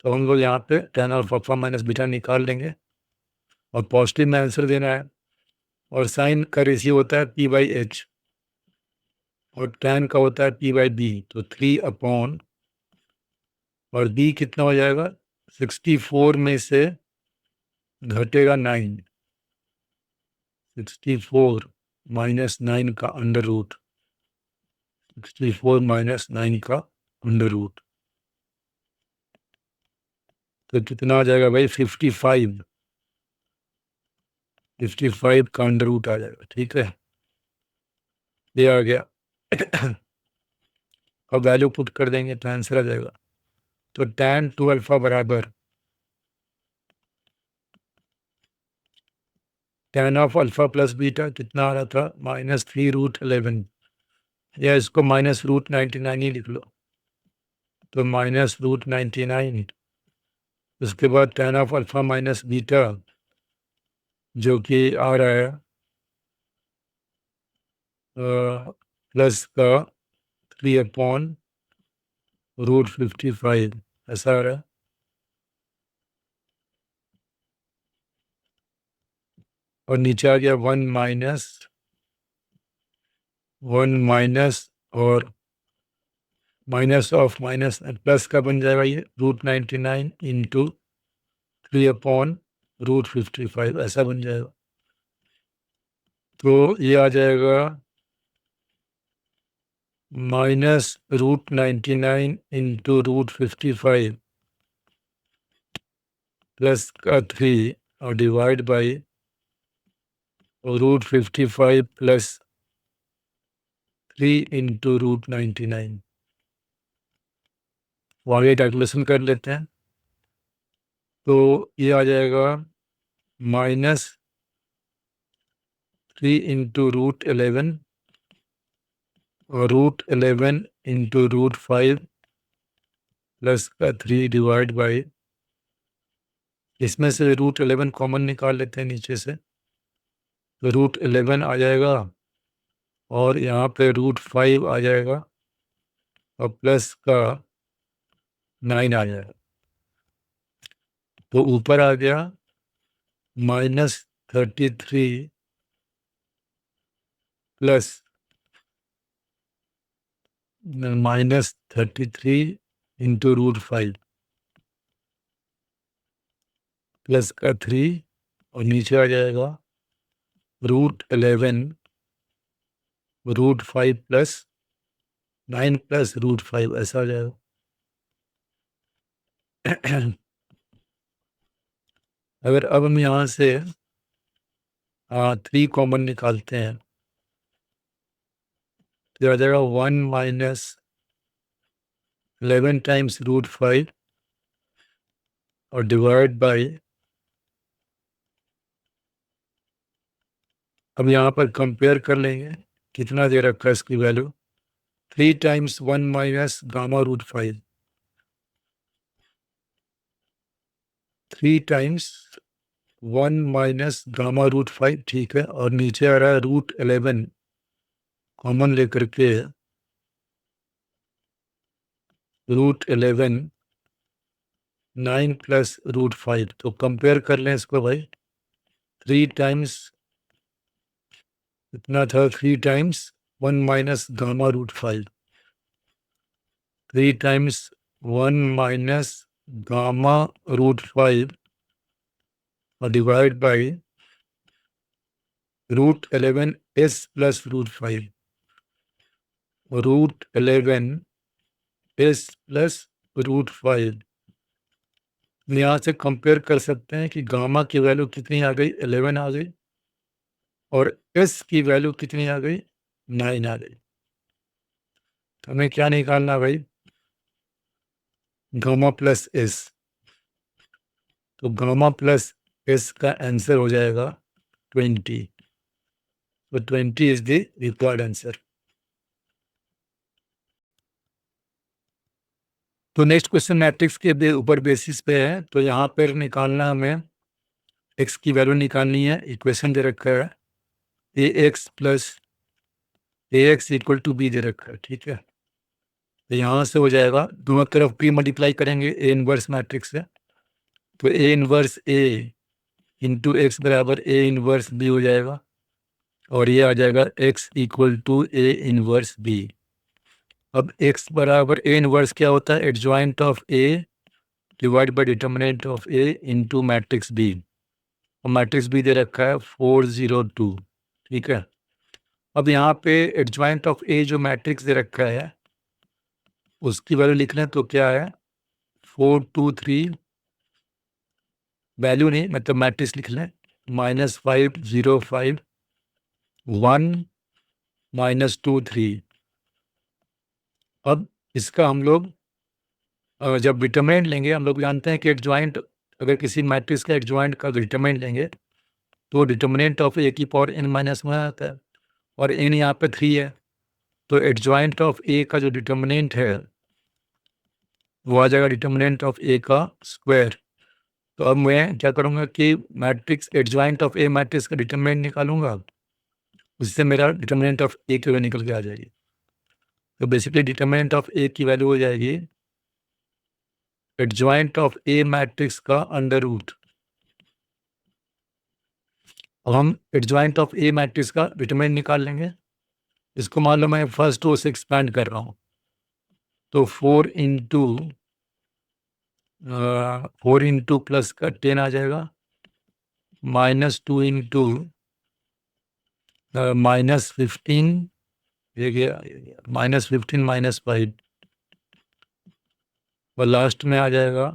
तो हम लोग यहाँ पे tan of alpha minus beta निकाल लेंगे, और पॉजिटिव में आंसर देना है, और साइन का रेशियो होता है P/H, और tan का होता है P/B। तो 3 और B कितना हो जाएगा? 64 में से घटेगा 9, 64 - 9 का अंडर रूट, 64 - 9 का अंडर रूट, तो कितना आ जाएगा भाई? 55 का अंडर रूट आ जाएगा, ठीक है, ये आ गया। अब वैल्यू पुट कर देंगे तो आंसर आ जाएगा। तो tan 2 अल्फा बराबर tan of alpha plus beta कितना आ रहा था? -3√11, या इसको -√99 ही लिख लो, तो -√99। उसके बाद tan of alpha minus beta जो कि आ रहा है प्लस का 3/√55, ऐसा आ रहा है। और नीचे आ गया 1 माइनस और माइनस ऑफ माइनस प्लस का बन जाएगा ये √99 इंटू 3/√55, ऐसा बन जाएगा। तो ये आ जाएगा -√99 इंटू √55 प्लस का 3 और divide by √55 plus 3 into root 99। वो आगे कैलकुलेशन कर लेते हैं। तो ये आ जाएगा -3 इंटू रूट 11 और रूट 11 इंटू रूट 5 प्लस का 3 डिवाइड बाई, इसमें से रूट 11 कॉमन निकाल लेते हैं नीचे से, तो रूट 11 आ जाएगा और यहाँ पे रूट 5 आ जाएगा और प्लस का 9 आ जाएगा। तो ऊपर आ गया -33 प्लस -33 इंटू रूट 5 प्लस का 3 और नीचे आ जाएगा root 11 root 5 plus 9 plus root 5, ऐसा आ जाएगा। अगर अब हम यहाँ से 3 कॉमन निकालते हैं तो आ जाएगा 1 माइनस 11 टाइम्स रूट 5 और डिवाइड बाई, अब यहाँ पर कंपेयर कर लेंगे कितना दे रखा है इसकी वैल्यू। 3 times 1 minus gamma root 5, 3 times 1 minus gamma root 5, ठीक है। और नीचे आ रहा है रूट 11 कॉमन लेकर के, रूट 11 9 प्लस रूट 5, तो कंपेयर कर लें इसको भाई। 3 टाइम्स इतना था, 3 times 1 minus gamma root 5, 3 times 1 minus gamma root 5 और divide by root 11 S plus root 5, root 11 S plus root 5। यहाँ से कंपेयर कर सकते हैं कि गामा की वैल्यू कितनी आ गई, 11 आ गई, और एस की वैल्यू कितनी आ गई, 9 आ गई। तो हमें क्या निकालना भाई, गामा प्लस एस। तो गामा प्लस एस का आंसर हो जाएगा 20। तो 20 इज द रिक्वायर्ड आंसर। तो नेक्स्ट क्वेश्चन मैट्रिक्स के ऊपर बेसिस पे है। तो यहाँ पर निकालना, हमें एक्स की वैल्यू निकालनी है। इक्वेशन दे रखा है A X plus A X equal to B दे रखा है, ठीक है। तो यहाँ से हो जाएगा, दोनों तरफ प्री मल्टीप्लाई करेंगे ए इनवर्स मैट्रिक्स से, तो A inverse A into x बराबर ए इनवर्स बी हो जाएगा, और ये आ जाएगा x equal to A inverse B. अब एक्स बराबर ए इनवर्स क्या होता है, adjoint of A divide by determinant of A into matrix B, और मैट्रिक्स बी दे रखा है 402, ठीक है। अब यहाँ पे एडजॉइंट ऑफ ए जो मैट्रिक्स दे रखा है उसकी वैल्यू लिख लें, तो क्या है 423, वैल्यू नहीं मतलब मैट्रिक्स लिख लें, -505 1 -2 3। अब इसका हम लोग जब डिटरमिनेंट लेंगे, हम लोग जानते हैं कि एडजॉइंट, अगर किसी मैट्रिक्स का एडजॉइंट का डिटरमिनेंट लेंगे तो डिटर्मिनेंट ऑफ ए की पावर n माइनस 1 आता है, और n यहाँ पे 3 है। तो एडजॉइंट ऑफ ए का जो डिटर्मिनेंट है वो आ जाएगा डिटर्मिनेंट ऑफ ए का स्क्वायर। तो अब मैं क्या करूँगा कि matrix adjoint of A matrix का डिटर्मिनेंट निकालूंगा, उससे मेरा डिटर्मिनेंट ऑफ ए की वैल्यू निकल के आ जाएगी। तो बेसिकली डिटर्मिनेंट ऑफ ए की वैल्यू हो जाएगी एडजॉइंट ऑफ ए मैट्रिक्स का अंडर रूट। अब हम एडजॉइंट ऑफ ए मैट्रिक्स का डिटर्मिनेंट निकाल लेंगे। इसको मान लो मैं फर्स्ट रो से एक्सपैंड कर रहा हूँ, तो 4 इंटू प्लस का 10 आ जाएगा, -2 इंटू -15, ये गया -15 -5, और लास्ट में आ जाएगा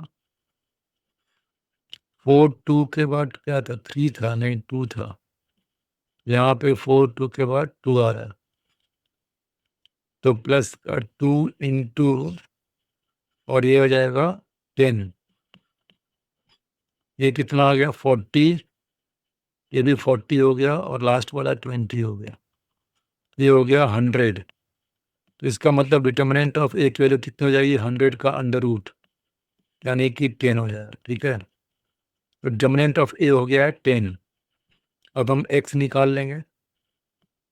4 2 के बाद क्या था, 3 था, नहीं 2 था, यहाँ पे 4 2 के बाद 2 आ रहा है। तो प्लस का 2 इंटू और ये हो जाएगा 10, ये कितना आ गया 40, ये भी 40 हो गया और लास्ट वाला 20 हो गया, ये हो गया 100। तो इसका मतलब डिटर्मिनेंट ऑफ ए की वैल्यू कितनी हो जाएगी 100 का अंडर रूट, यानी कि 10 हो जाएगा। ठीक है, तो डिटर्मिनेंट ऑफ ए हो गया है 10। अब हम एक्स निकाल लेंगे,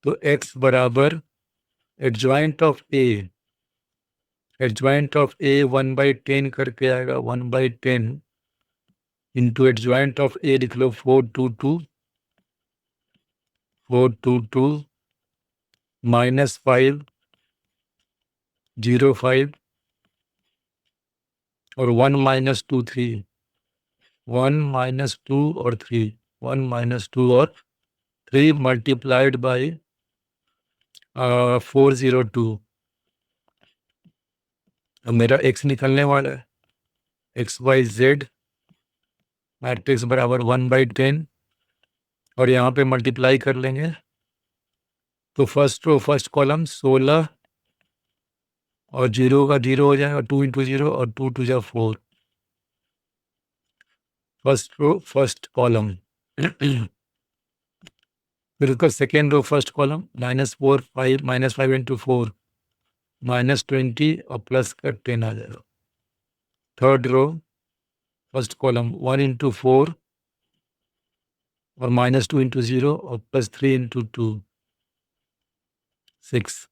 तो एक्स बराबर adjoint of A, adjoint of A 1/10 करके आएगा, 1/10 इंटू एडजॉइंट ऑफ ए लिख लो 422 माइनस 505 और 1 माइनस 2 3, 1 माइनस 2 और 3, 1 माइनस 2 और 3 मल्टीप्लाइड बाई 402। अब मेरा एक्स निकलने वाला है, एक्स वाई जेड मैट्रिक्स बराबर 1/10 और यहाँ पे मल्टीप्लाई कर लेंगे, तो फर्स्ट रो फर्स्ट कॉलम 16 और 0 का 0 हो जाएगा, 2 इंटू 0 और 2 टू जा 4, फर्स्ट रो फर्स्ट कॉलम। फिर उसका second row first column -5 into 4 -20 और प्लस का 10 आ जाएगा। Third row first column 1 into 4 और -2 इंटू 0 और +3 इंटू 2 6,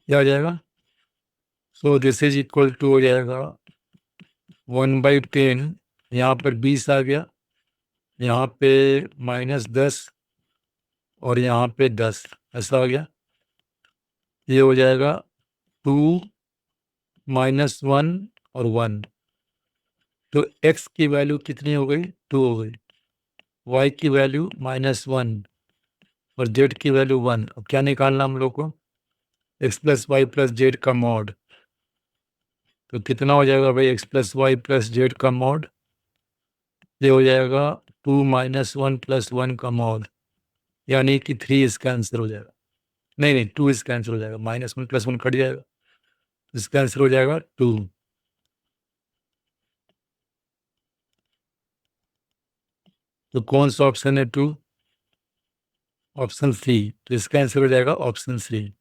क्या आ जाएगा। So this is equal to हो जाएगा 1/10, यहाँ पर 20 आ गया, यहाँ पे -10 और यहाँ पे 10, ऐसा आ गया। ये हो जाएगा 2 -1 और 1, तो x की वैल्यू कितनी हो गई 2 हो गई, y की वैल्यू -1 और z की वैल्यू 1। अब क्या निकालना हम लोग को, x plus y plus z का मॉड, तो कितना हो जाएगा भाई x plus y plus z का मॉड, ये हो जाएगा 2 -1 + 1 का मॉड, यानी कि 3 इसका आंसर हो जाएगा। नहीं 2 इसका आंसर हो जाएगा, -1 + 1 कट जाएगा, इसका आंसर हो जाएगा 2। तो कौन सा ऑप्शन है 2, ऑप्शन सी, तो इसका आंसर हो जाएगा ऑप्शन सी।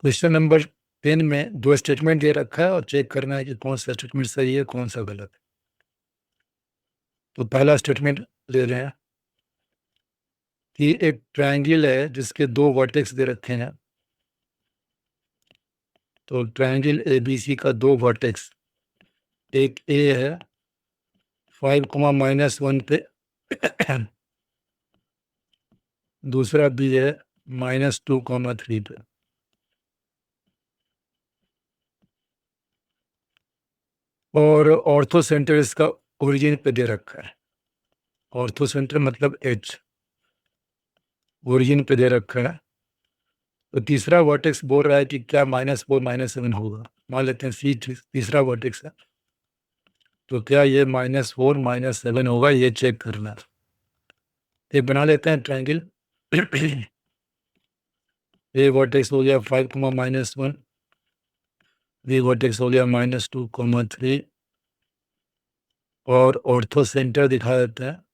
क्वेश्चन नंबर 10 में 2 स्टेटमेंट दे रखा है और चेक करना है कि कौन सा स्टेटमेंट सही है कौन सा गलत है। तो पहला स्टेटमेंट ले रहे हैं कि एक ट्रायंगल है जिसके 2 वर्टेक्स दे रखे हैं, तो ट्रायंगल ABC का 2 वर्टेक्स, एक ए है 5, -1 पे दूसरा बी है -2, 3 पे। और ऑर्थो सेंटर इसका ओरिजिन पे दे रखा है, ऑर्थो सेंटर मतलब एच, ओरिजिन पे दे रखा है। तो तीसरा वर्टेक्स बोल रहा है कि क्या -4 -7 होगा, मान लेते हैं सी तीसरा वर्टेक्स है, तो क्या ये -4 -7 होगा, ये चेक करना है। एक बना लेते हैं ट्रायंगल ए वर्टेक्स हो गया 5, -1, बी वर्टेक्स हो गया -2, 3 और ऑर्थो सेंटर दिखा देता है।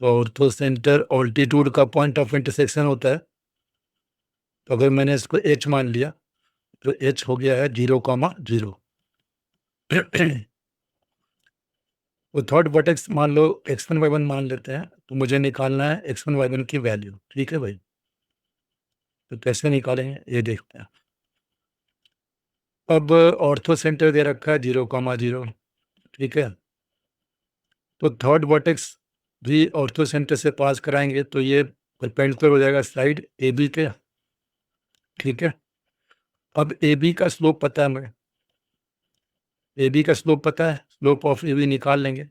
तो ऑर्थो सेंटर ऑल्टीट्यूड का पॉइंट ऑफ इंटरसेक्शन होता है, तो अगर मैंने इसको एच मान लिया तो एच हो गया है 0, 0। वो थर्ड वर्टेक्स मान लो x1 y1 मान लेते हैं, तो मुझे निकालना है x1 y1 की वैल्यू। ठीक है भाई, तो कैसे निकालेंगे ये देखते हैं। अब ऑर्थो सेंटर दे रखा है 0, 0, ठीक है, तो थर्ड वर्टेक्स भी ऑर्थो सेंटर से पास कराएंगे तो ये परपेंडिकुलर हो जाएगा साइड AB के। ठीक है, अब AB का स्लोप पता है हमें, AB का स्लोप पता है, स्लोप ऑफ AB निकाल लेंगे,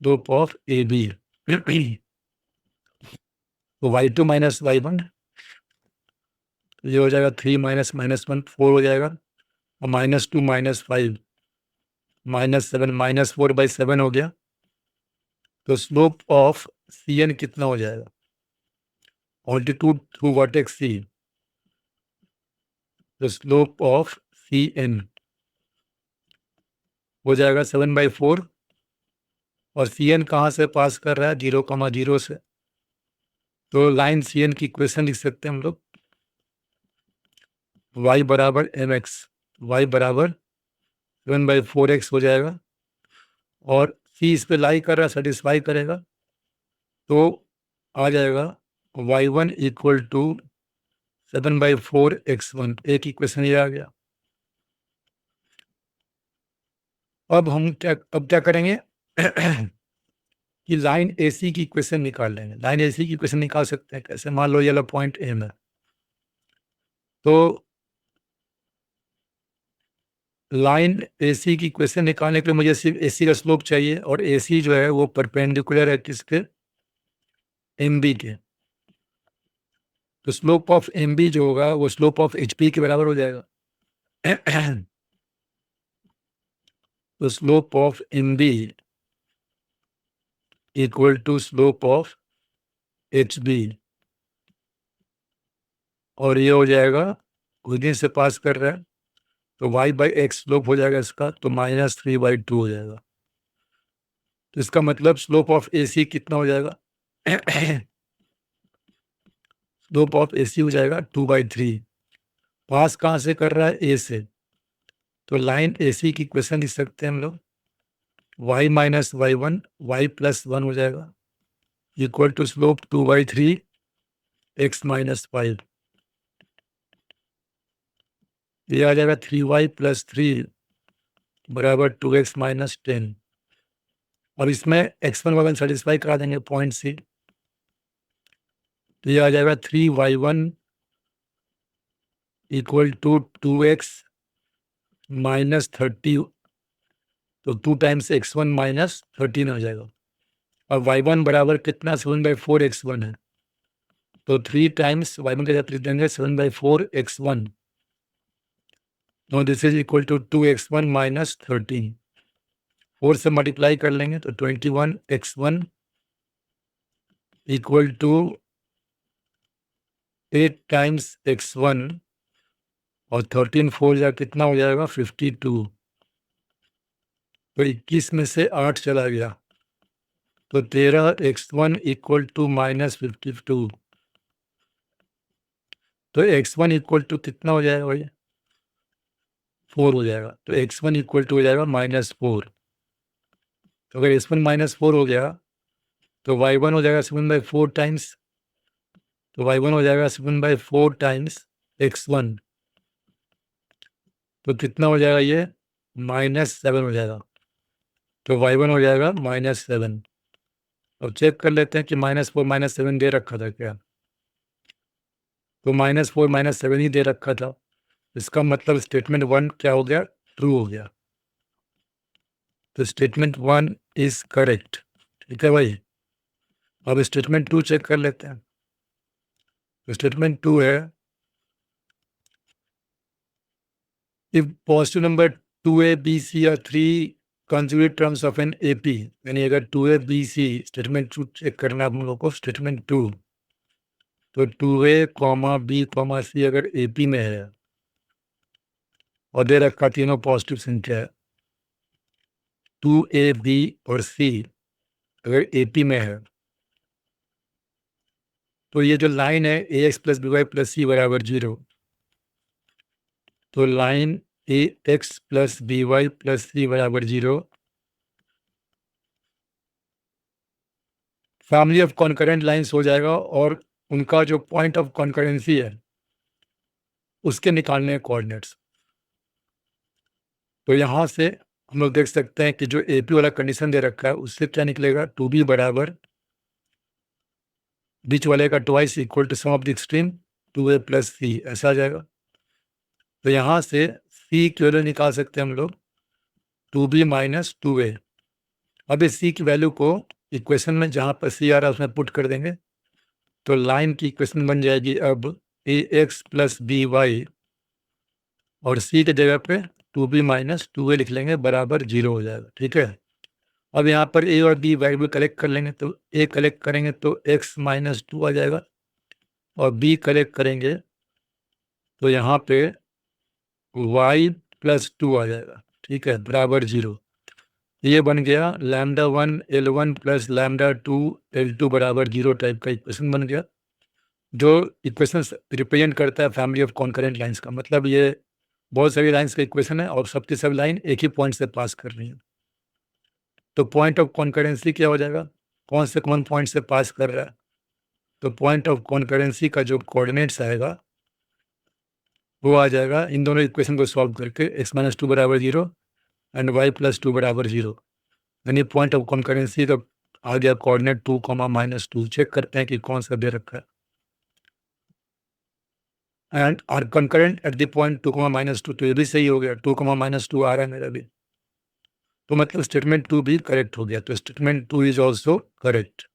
स्लोप ऑफ AB तो y2 - y1, ये हो जाएगा 3 - -1 4 हो जाएगा, और -2 - 5 -7 -4/7 हो गया। तो स्लोप ऑफ सी एन कितना हो जाएगा? Altitude through vertex C, the slope of C N हो जाएगा 7/4। और सी एन कहाँ से पास कर रहा है? 0,0 से। तो लाइन सी एन की इक्वेशन लिख सकते हैं हम लोग, y बराबर एम एक्स, वाई बराबर 7/4x हो जाएगा। और सी इस पे लाई कर रहा है, सेटिस्फाई करेगा, तो आ जाएगा y1 इक्वल टू 7/4x1। एक इक्वेशन ये आ गया। अब क्या करेंगे कि लाइन AC की इक्वेशन निकाल लेंगे। लाइन AC की इक्वेशन निकाल सकते हैं कैसे? मान लो ये वाला पॉइंट एम है, तो लाइन AC की इक्वेशन निकालने के लिए मुझे सिर्फ AC का स्लोप चाहिए, और AC जो है वो परपेंडिकुलर है किसके? MB के। तो स्लोप ऑफ MB जो होगा वो स्लोप ऑफ HP के बराबर हो जाएगा। तो slope of MB equal to slope of HB, और ये हो जाएगा, उन्हीं से पास कर रहा है, तो y/x स्लोप हो जाएगा इसका, तो -3/2 हो जाएगा। तो इसका मतलब स्लोप ऑफ AC कितना हो जाएगा? स्लोप ऑफ AC हो जाएगा 2/3। पास कहाँ से कर रहा है? A से। तो लाइन AC की इक्वेशन लिख सकते हैं हम लोग, y माइनस y1 y+1 हो जाएगा, इक्वल टू स्लोप 2/3 x - 5। ये आ जाएगा 3y+3 बराबर 2x - 10। और इसमें x1 y1 सेटिस्फाई करा देंगे पॉइंट से, तो ये आ जाएगा 3y1 इक्वल टू 2x - 30। तो 2 टाइम्स x1 - 13 हो जाएगा। और y1 बराबर कितना? 7/4x1 है, तो 3 टाइम्स y1 के साथ लिख देंगे 7/4x1। No this is equal to 2x1 - 13। 4 से मल्टीप्लाई कर लेंगे तो 21x1 equal to 8 times x1, और 13 4 जा कितना हो जाएगा? 52। तो 21 में से 8 चला गया, तो 13x1 इक्वल टू -52। तो x1 इक्वल टू कितना हो जाएगा भैया? 4 हो जाएगा। तो x1 इक्वल टू हो जाएगा -4। तो अगर x1 -4 हो गया तो y1 हो जाएगा 7/4 टाइम्स, तो y1 हो जाएगा 7/4 टाइम्स x1, तो कितना हो जाएगा? ये -7 हो जाएगा। तो y1 हो जाएगा -7। अब चेक कर लेते हैं कि -4 -7 दे रखा था क्या? तो -4 -7 ही दे रखा था। इसका मतलब स्टेटमेंट 1 क्या हो गया? ट्रू हो गया। तो स्टेटमेंट 1 इज करेक्ट। ठीक है भाई। अब स्टेटमेंट 2 चेक कर लेते हैं। तो स्टेटमेंट 2 है, if positive number 2a, b, c are 3 conjugate terms of an AP, यानी अगर 2a, b, c, statement 2 check करना है हम लोग को, स्टेटमेंट 2, तो 2a, b, c अगर AP में है और दे रखा तीनों पॉजिटिव संख्या है, 2a, b और c अगर AP में है, तो ये जो लाइन है ax + by + c बराबर 0, तो लाइन ax + by + c बराबर 0 फैमिली ऑफ कॉन्करेंट लाइंस हो जाएगा, और उनका जो पॉइंट ऑफ कॉन्करेंसी है उसके निकालने हैं कोऑर्डिनेट्स। तो यहाँ से हम लोग देख सकते हैं कि जो AP वाला कंडीशन दे रखा है उससे क्या निकलेगा? 2b बराबर बीच वाले का twice equal to sum of the extreme 2a + c, ऐसा आ जाएगा। तो यहाँ से c की वैल्यू निकाल सकते हैं हम लोग 2b - 2a। अब इस c की वैल्यू को इक्वेशन में जहाँ पर c आ रहा है उसमें पुट कर देंगे, तो लाइन की इक्वेशन बन जाएगी अब ax + by और c की जगह पे 2b माइनस 2a लिख लेंगे बराबर 0 हो जाएगा। ठीक है, अब यहाँ पर a और b वेरिएबल कलेक्ट कर लेंगे, तो a कलेक्ट करेंगे तो x माइनस 2 आ जाएगा और b कलेक्ट करेंगे तो यहाँ पे y प्लस 2 आ जाएगा। ठीक है, बराबर 0। ये बन गया lambda 1 L1 plus lambda 2 L2 बराबर 0 टाइप का इक्वेशन बन गया, जो इक्वेशन रिप्रेजेंट करता है फैमिली ऑफ कॉन्करेंट लाइंस का। मतलब ये बहुत सारी लाइंस का इक्वेशन है और सबकी सब लाइन एक ही पॉइंट से पास कर रही है। तो पॉइंट ऑफ कॉन्करेंसी क्या हो जाएगा, कौन से कौन पॉइंट से पास कर रहा है, तो पॉइंट ऑफ कॉन्करेंसी का जो कोऑर्डिनेट्स आएगा वो आ जाएगा इन दोनों इक्वेशन को सॉल्व करके x माइनस 2 बराबर 0 एंड y प्लस 2 बराबर 0। यानी पॉइंट ऑफ कॉन्करेंसी का आ गया कोऑर्डिनेट 2, चेक करते हैं कि कौन सा दे रखा है, and are concurrent at the point 2, तो ये भी सही हो गया, 2, आ रहा है मेरा भी, तो मतलब स्टेटमेंट 2 भी करेक्ट हो गया। तो स्टेटमेंट 2 इज ऑल्सो करेक्ट।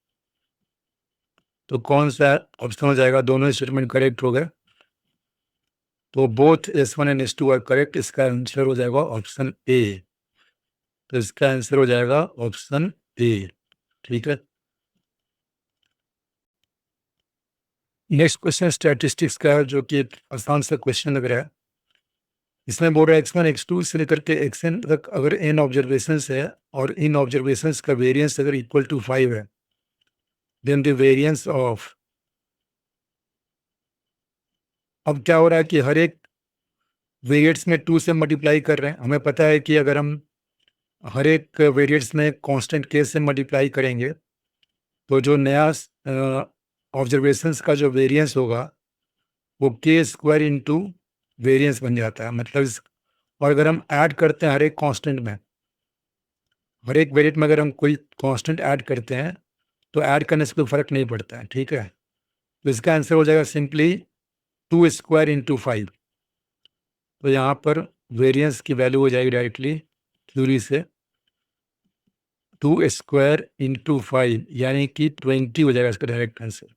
तो कौन सा ऑप्शन हो जाएगा, दोनों स्टेटमेंट करेक्ट हो गए, तो both S1 and S2 are correct. इसका आंसर हो जाएगा ऑप्शन ए। तो इसका आंसर हो जाएगा ऑप्शन ए। ठीक है, नेक्स्ट क्वेश्चन स्टैटिस्टिक्स का है, जो कि आसान सा क्वेश्चन लग रहा है। इसमें बोल रहा है x1 x2 से लेकर के xn तक अगर n ऑब्जर्वेशंस है और इन ऑब्जर्वेशंस का वेरिएंस अगर इक्वल टू 5 है, देन द वेरिएंस ऑफ। अब क्या हो रहा है कि हर एक वेरिएट्स में 2 से मल्टीप्लाई कर रहे हैं। हमें पता है कि अगर हम हर एक वेरिएट्स में कांस्टेंट k से मल्टीप्लाई करेंगे तो जो नया ऑब्जर्वेशंस का जो वेरिएंस होगा वो k² इंटू वेरिएंस बन जाता है। मतलब और अगर हम ऐड करते हैं हर एक कांस्टेंट में, हर एक वेरिएट में अगर हम कोई कांस्टेंट ऐड करते हैं तो ऐड करने से कोई फर्क नहीं पड़ता है। ठीक है, तो इसका आंसर हो जाएगा सिंपली 2² इंटू 5। तो यहाँ पर वेरिएंस की वैल्यू हो जाएगी डायरेक्टली थ्योरी से 2² इंटू 5 यानी कि 20 हो जाएगा इसका डायरेक्ट आंसर।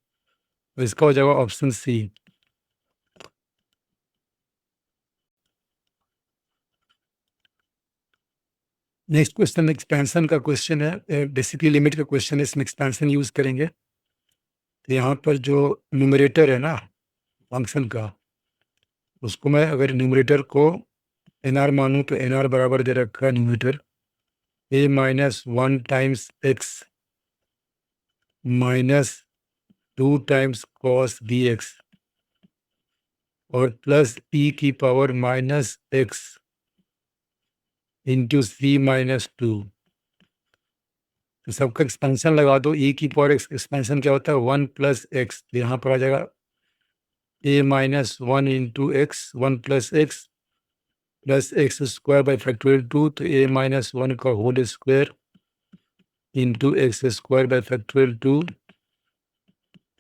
तो इसका हो जाएगा option C. Next question expansion का क्वेश्चन है, बेसिकली लिमिट का क्वेश्चन है, इसमें एक्सपेंशन यूज करेंगे। तो यहाँ पर जो न्यूमरेटर है ना फंक्शन का, उसको मैं अगर न्यूमरेटर को nr मानूँ तो nr बराबर दे रखा है numerator a minus 1 times x minus 2 times cos dx और प्लस e की power minus x into c minus 2। तो सबका एक्सपेंशन लगा दो, e की पावर एक्सपेंशन क्या होता है 1 प्लस एक्स, यहाँ पर आ जाएगा a minus 1 into X 1 plus X plus X square by factorial 2, तो a माइनस 1 का whole square into X square by factorial 2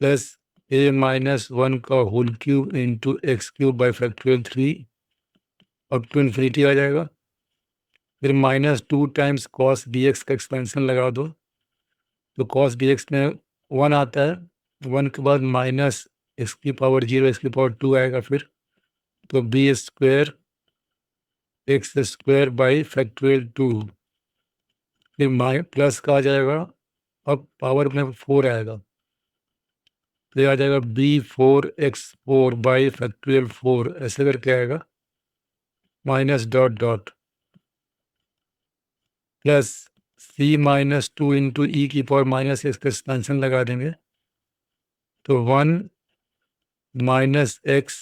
plus a minus 1 का whole cube into X cube by factorial 3 up to infinity आ जाएगा। फिर minus 2 times cos dx का expansion लगा दो, तो कॉस dx में 1 आता है, 1 के बाद माइनस एक्स की पावर 0 एक्स की पावर 2 आएगा, फिर तो B square x square by factorial 2, फिर प्लस का आ जाएगा, अब पावर में 4 आएगा, तो ये आ जाएगा b4x4 बाई फैक्टोरियल 4, ऐसे करके आएगा minus dot dot plus c minus 2 into E की पावर माइनस एक्स का एक्सपेंशन लगा देंगे, तो 1 माइनस एक्स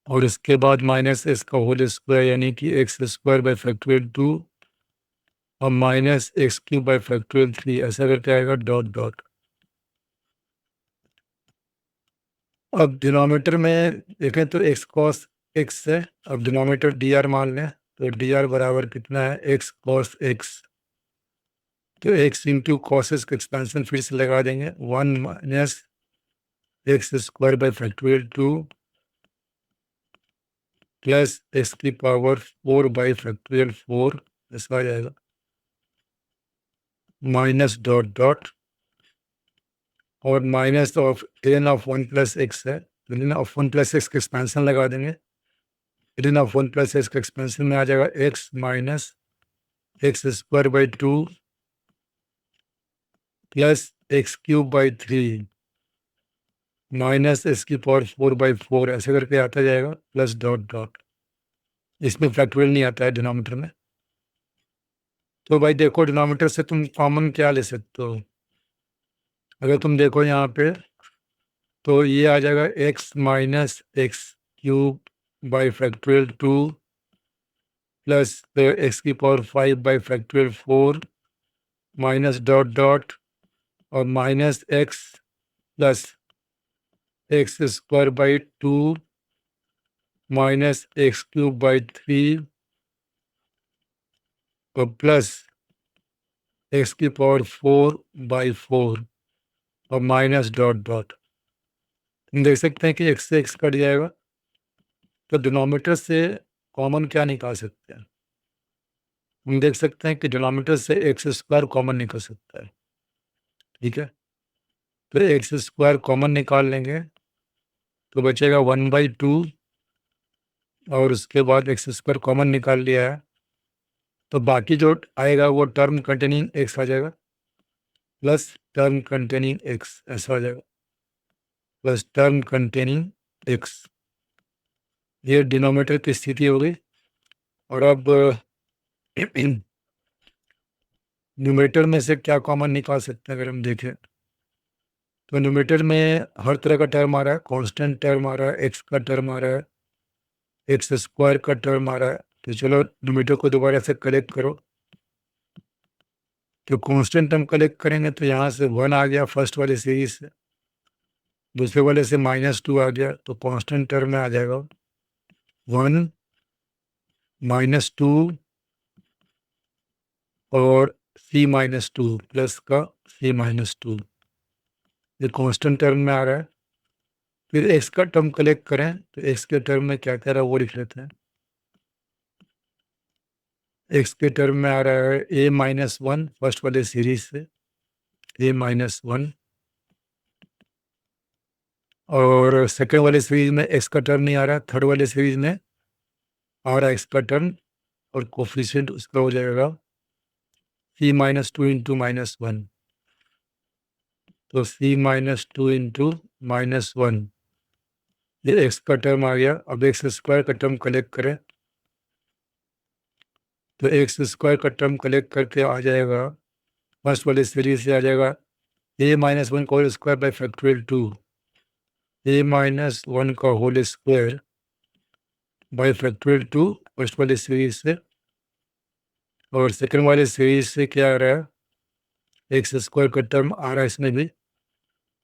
और इसके बाद माइनस एक्स का होल स्क्वायर यानी कि एक्स स्क्वायर बाई फैक्टोरियल 2 और minus X cube by factorial 3, ऐसा करके आएगा डॉट डॉट। अब डिनोमिनेटर में देखें तो एक्स कॉस एक्स है, अब डिनोमिनेटर डी आर मान लें, तो डी आर बराबर कितना है एक्स कॉस एक्स, तो एक्स इंटू कॉसेस का एक्सपेंशन फिर से लगा देंगे 1 minus x square by factorial 2 plus x की पावर 4 बाई फैक्टोरियल 4, ऐसा आ जाएगा माइनस डॉट डॉट और minus of ln of 1 plus x है, ln ऑफ 1 प्लस एक्स का एक्सपेंशन लगा देंगे, rin ऑफ 1 प्लस एक्स का एक्सपेंशन में आ जाएगा x minus x square by 2 plus x cube by 3 minus x की पावर 4/4 ऐसे करके आता जाएगा प्लस डॉट डॉट। इसमें फैक्टोरियल नहीं आता है डिनोमिनेटर में। तो भाई देखो डिनोमिनेटर से तुम कॉमन क्या ले सकते हो। अगर तुम देखो यहाँ पे तो ये आ जाएगा x minus X cube by factorial 2 plus x की पावर 5/फैक्टोरियल 4 माइनस डॉट डॉट और minus x plus X square by 2 minus X cube by 3 और प्लस एक्स की पावर 4/4 और माइनस डॉट डॉट। हम देख सकते हैं कि एक्स से एक्स कट जाएगा तो डिनोमिनेटर से कॉमन क्या निकाल सकते हैं। हम देख सकते हैं कि डिनोमिनेटर से एक्स स्क्वायर कॉमन निकल सकता है। ठीक है, तो एक्स स्क्वायर कॉमन निकाल लेंगे तो बचेगा 1/2 और उसके बाद एक्स स्क्वायर कॉमन निकाल लिया है तो बाकी जो आएगा वो टर्म कंटेनिंग एक्स आ जाएगा प्लस टर्म कंटेनिंग एक्स ऐसा आ जाएगा प्लस टर्म कंटेनिंग एक्स। ये डिनोमिनेटर की स्थिति होगी। और अब न्यूमरेटर में से क्या कॉमन निकाल सकते हैं अगर हम देखें तो न्यूमरेटर में हर तरह का टर्म आ रहा है, कांस्टेंट टर्म आ रहा है, एक्स का टर्म आ रहा है, एक्स स्क्वायर का टर्म आ रहा है। तो चलो न्यूमरेटर को दोबारा से कलेक्ट करो। तो कांस्टेंट टर्म कलेक्ट करेंगे तो यहाँ से 1 आ गया फर्स्ट वाले सीरीज से, दूसरे वाले से -2 आ गया तो कांस्टेंट टर्म में आ जाएगा 1 -2 और c-2 प्लस का c-2। ये कांस्टेंट टर्म में आ रहा है। फिर एक्स का टर्म कलेक्ट करें तो एक्स के टर्म में क्या कह रहा है वो लिख लेते हैं। एक्स के टर्म में आ रहा है a-1 फर्स्ट वाले सीरीज से a-1 और सेकेंड वाले सीरीज में एक्स का टर्म नहीं आ रहा, थर्ड वाले सीरीज में आ रहा है एक्स का टर्म और कोफिशिएंट उसका हो जाएगा c-2 इंटू -1। तो c-2 इंटू -1 ये एक्स का टर्म आ गया। अब एक्स स्क्वायर का टर्म कलेक्ट करें तो एक्स स्क्वायर का टर्म कलेक्ट करके आ जाएगा फर्स्ट वाले सीरीज से आ जाएगा a-1 का whole square by factorial 2 a-1 का whole square by factorial 2 first वाले सीरीज से। और सेकंड वाले सीरीज से क्या आ रहा है, एक्स स्क्वायर का टर्म आ रहा है इसमें भी।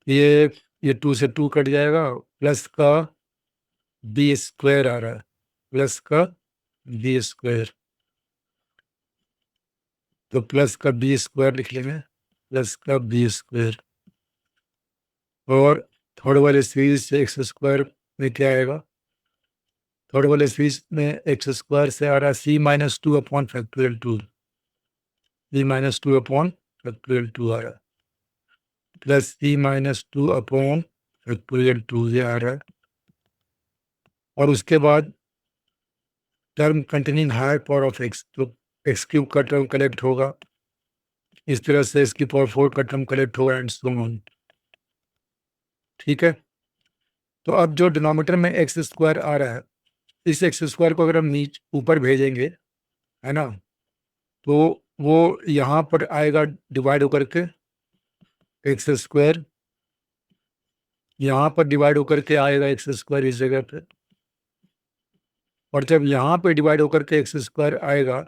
ये 2 से 2 कट जाएगा प्लस का बी स्क्वायर आ रहा है प्लस का बी स्क्वायर। तो प्लस का बी स्क्वायर लिख लेंगे प्लस का बी स्क्वायर। और थर्ड वाले सीरीज से एक्स स्क्वायर में क्या आएगा, थर्ड वाले सीरीज में एक्स स्क्वायर से आ रहा है c-2 upon factorial 2 c-2 upon factorial 2 आ रहा है प्लस c-2 अपॉन फैक्टोरियल 2 ये आ रहा है। और उसके बाद term containing higher power of x तो एक्स क्यूब का टर्म कलेक्ट होगा, इस तरह से इसकी पावर 4 का टर्म कलेक्ट होगा एंड सो ऑन। ठीक है, तो अब जो डिनोमिनेटर में एक्स स्क्वायर आ रहा है इस एक्स स्क्वायर को अगर हम नीचे ऊपर भेजेंगे है ना तो वो यहाँ पर आएगा डिवाइड होकर के एक्स स्क्वायर, यहाँ पर डिवाइड होकर के आएगा एक्स स्क्वायर इस जगह पे। और जब यहाँ पे डिवाइड होकर के एक्स स्क्वायर आएगा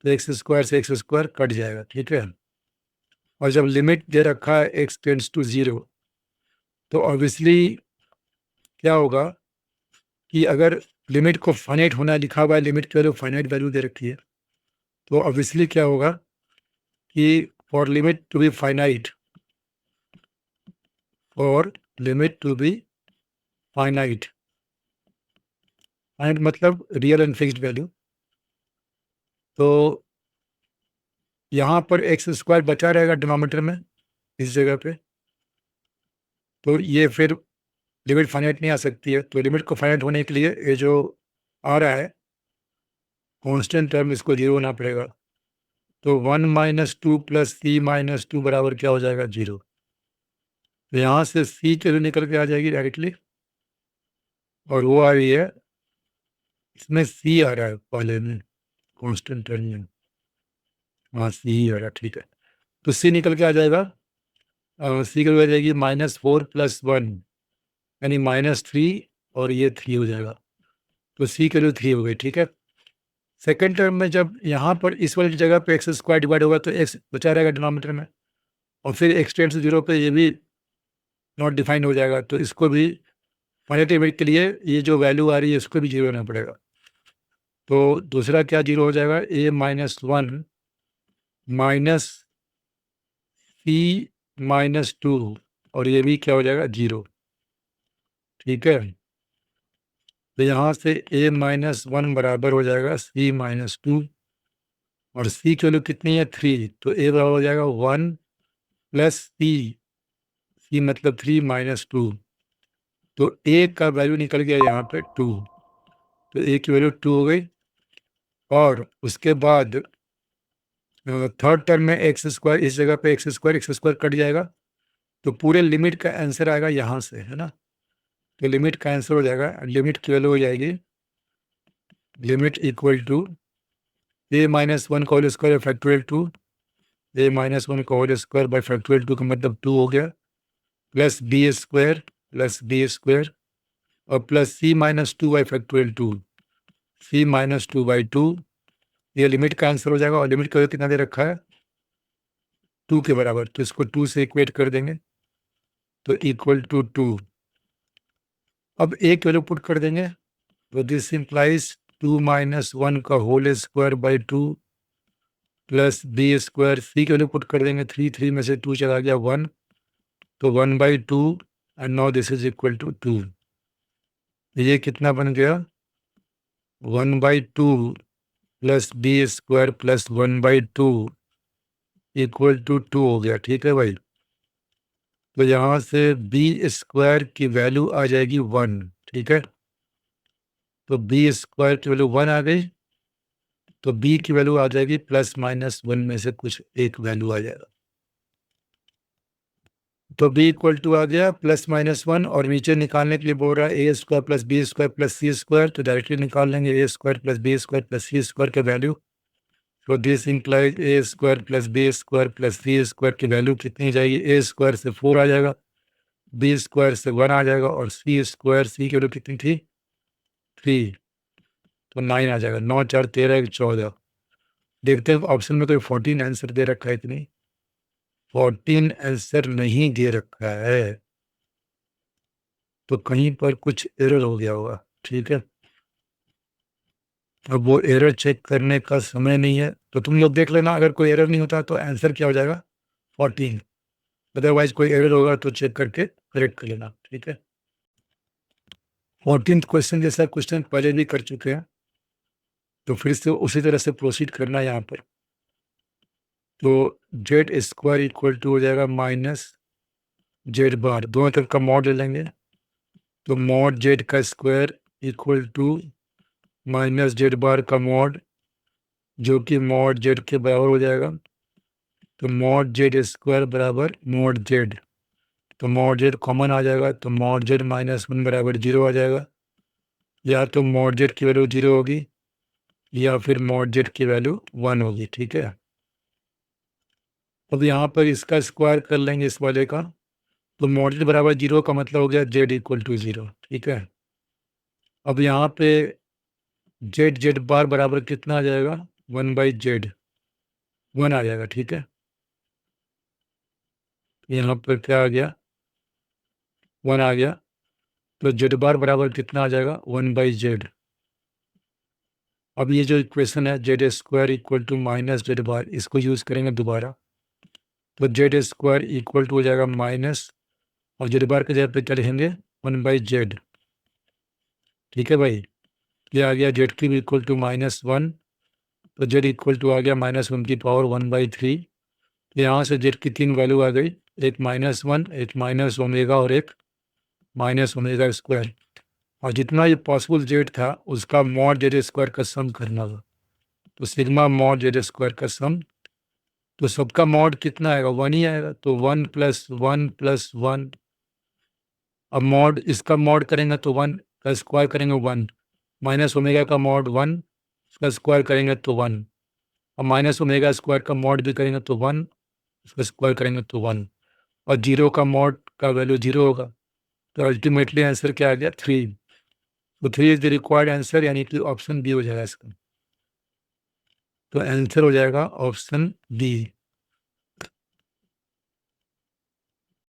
तो एक्स स्क्वायर से एक्स स्क्वायर कट जाएगा। ठीक है, और जब लिमिट दे रखा है एक्स टेंड्स टू 0 तो ऑब्वियसली क्या होगा कि अगर लिमिट को फाइनाइट होना लिखा हुआ है, लिमिट की वैल्यू फाइनाइट वैल्यू दे रखी है तो ऑब्वियसली क्या होगा कि for limit to be finite for limit to be finite finite मतलब रियल एंड फिक्स्ड वैल्यू। तो यहाँ पर एक्स स्क्वायर बचा रहेगा डिनोमिनेटर में इस जगह पे, तो ये फिर लिमिट फाइनाइट नहीं आ सकती है। तो लिमिट को फाइनाइट होने के लिए ये जो आ रहा है कांस्टेंट टर्म, इसको जीरो होना पड़ेगा। तो 1 - 2 + c - 2 बराबर क्या हो जाएगा? 0। तो यहाँ से c चलो निकल के आ जाएगी डायरेक्टली, और वो आ रही है, इसमें c आ रहा है पहले में कांस्टेंट टर्म में, हाँ c ही आ रहा है, ठीक है। तो c निकल के आ जाएगा, c की वैल्यू आ जाएगी -4 + 1 यानी -3, और ये 3 हो जाएगा। तो c की वैल्यू 3 हो गई, ठीक है। सेकेंड टर्म में जब यहाँ पर इस वाली जगह पे एक्स स्क्वायर डिवाइड होगा तो एक्स बचा रहेगा डिनोमिनेटर में, और फिर एक्स टेंड्स टू 0 पे ये भी नॉट डिफाइन हो जाएगा। तो इसको भी फाइनाइट एलिमेंट के लिए ये जो वैल्यू आ रही है इसको भी 0 होना पड़ेगा। तो दूसरा क्या 0 हो जाएगा? a - 1 - c - 2, और ये भी क्या हो जाएगा? 0, ठीक है। तो यहाँ से a - 1 बराबर हो जाएगा c - 2, और c की वैल्यू कितनी है? 3। तो a बराबर हो जाएगा 1 + c मतलब 3 - 2। तो a का वैल्यू निकल गया यहाँ पे 2, तो a की वैल्यू 2 हो गई। और उसके बाद थर्ड टर्म में एक्स स्क्वायर, इस जगह पे एक्स स्क्वायर कट जाएगा, तो पूरे लिमिट का आंसर आएगा यहाँ से, है ना। तो लिमिट का आंसर हो जाएगा, लिमिट की वैल्यू हो जाएगी लिमिट इक्वल टू a - 1 का होल स्क्वायर फैक्टोरियल 2, a - 1 का होल स्क्वायर बाई फैक्टोरियल 2 का मतलब 2 हो गया, प्लस b स्क्वायर और plus c - 2 by factorial 2, c - 2 by 2, ये लिमिट का आंसर हो जाएगा। और लिमिट का कितना दे रखा है? 2 के बराबर, तो इसको 2 से इक्वेट कर देंगे, तो इक्वल टू 2। अब a की वैल्यू पुट कर देंगे, तो दिस इम्प्लाइज 2 - 1 का whole square by 2 plus b square, c की वैल्यू पुट कर देंगे, 3 में से 2 चला गया 1, तो 1/2, and now this is equal to 2। ये कितना बन गया? 1/2 plus b square plus 1/2 equal to 2 हो गया, ठीक है भाई। तो यहाँ से b स्क्वायर की वैल्यू आ जाएगी 1, ठीक है। तो b स्क्वायर की वैल्यू 1 आ गई, तो b की वैल्यू आ जाएगी ±1 में से कुछ एक वैल्यू आ जाएगा। तो b इक्वल टू आ गया ±1, और नीचे निकालने के लिए बोल रहा है a square plus b square plus c square, तो डायरेक्टली निकाल लेंगे a square plus b square plus c square की वैल्यू। तो this implies a square plus b square plus c square की वैल्यू कितनी जाएगी? a स्क्वायर से 4 आ जाएगा, b स्क्वायर से 1 आ जाएगा, और सी स्क्वायर, सी की वैल्यू कितनी थी? 3, तो 9 आ जाएगा। 9 4 13 14। देखते हैं ऑप्शन में कोई 14 आंसर दे रखा है? इतनी 14 आंसर नहीं दे रखा है, तो कहीं पर कुछ एरर हो गया होगा, ठीक है। अब वो एरर चेक करने का समय नहीं है, तो तुम लोग देख लेना, अगर कोई एरर नहीं होता तो आंसर क्या हो जाएगा? 14। अदरवाइज कोई एरर होगा तो चेक करके करेक्ट कर लेना, ठीक है। 14th क्वेश्चन जैसा क्वेश्चन पहले भी कर चुके हैं, तो फिर से उसी तरह से प्रोसीड करना है यहाँ पर। तो जेड स्क्वायर इक्वल टू हो जाएगा -जेड बार, दोनों तरफ का मॉड ले लेंगे, तो मॉड जेड का स्क्वायर इक्वल टू -जेड बार का मॉड, जो कि मॉड जेड के बराबर हो जाएगा। तो मॉड जेड स्क्वायर बराबर मॉड जेड, तो मॉड जेड कॉमन आ जाएगा, तो मॉड जेड -1 बराबर 0 आ जाएगा। या तो मॉड जेड की वैल्यू 0 होगी, या फिर मॉड जेड की वैल्यू 1 होगी, ठीक है। अब यहाँ पर इसका स्क्वायर कर लेंगे इस वाले का, तो मॉड जेड बराबर 0 का मतलब हो गया जेड इक्वल टू 0, ठीक है। अब यहाँ पे जेड बार बराबर कितना आ जाएगा? 1/जेड, 1 आ जाएगा, ठीक है। यहाँ पर क्या आ गया? 1 आ गया, तो जेड बार बराबर कितना आ जाएगा? 1/जेड। अब ये जो इक्वेशन है Z square equal to -Z bar, इसको यूज़ करेंगे दोबारा, तो जेड स्क्वायर इक्वल टू हो जाएगा माइनस, और जेड बार के जगह पे क्या लिखेंगे? 1/जेड, ठीक है भाई। ये आ गया जेड क्यूब इक्वल टू -1, तो जेड इक्वल टू आ गया -1 की पावर 1/3। यहाँ से जेड की 3 वैल्यू आ गई, एक -1, एक -ओमेगा और एक -ओमेगा स्क्वायर। और जितना ये पॉसिबल जेड था उसका मॉड जेड स्क्वायर का सम करना था। तो सिग्मा मॉड जेड स्क्वायर का सम, तो सबका मॉड कितना आएगा? 1 ही आएगा। तो 1 + 1 + 1। अब मॉड इसका मॉड करेंगे तो 1 का स्क्वायर करेंगे 1, माइनस ओमेगा का मॉड 1 इसका स्क्वायर करेंगे तो 1, और माइनस ओमेगा स्क्वायर का मॉड भी करेंगे तो 1 इसका स्क्वायर करेंगे तो 1, और 0 का मॉड का वैल्यू 0 होगा। तो अल्टीमेटली आंसर क्या आ गया? 3। तो 3 इज द रिक्वायर्ड आंसर, यानी कि ऑप्शन बी हो जाएगा इसका। तो आंसर हो जाएगा ऑप्शन बी।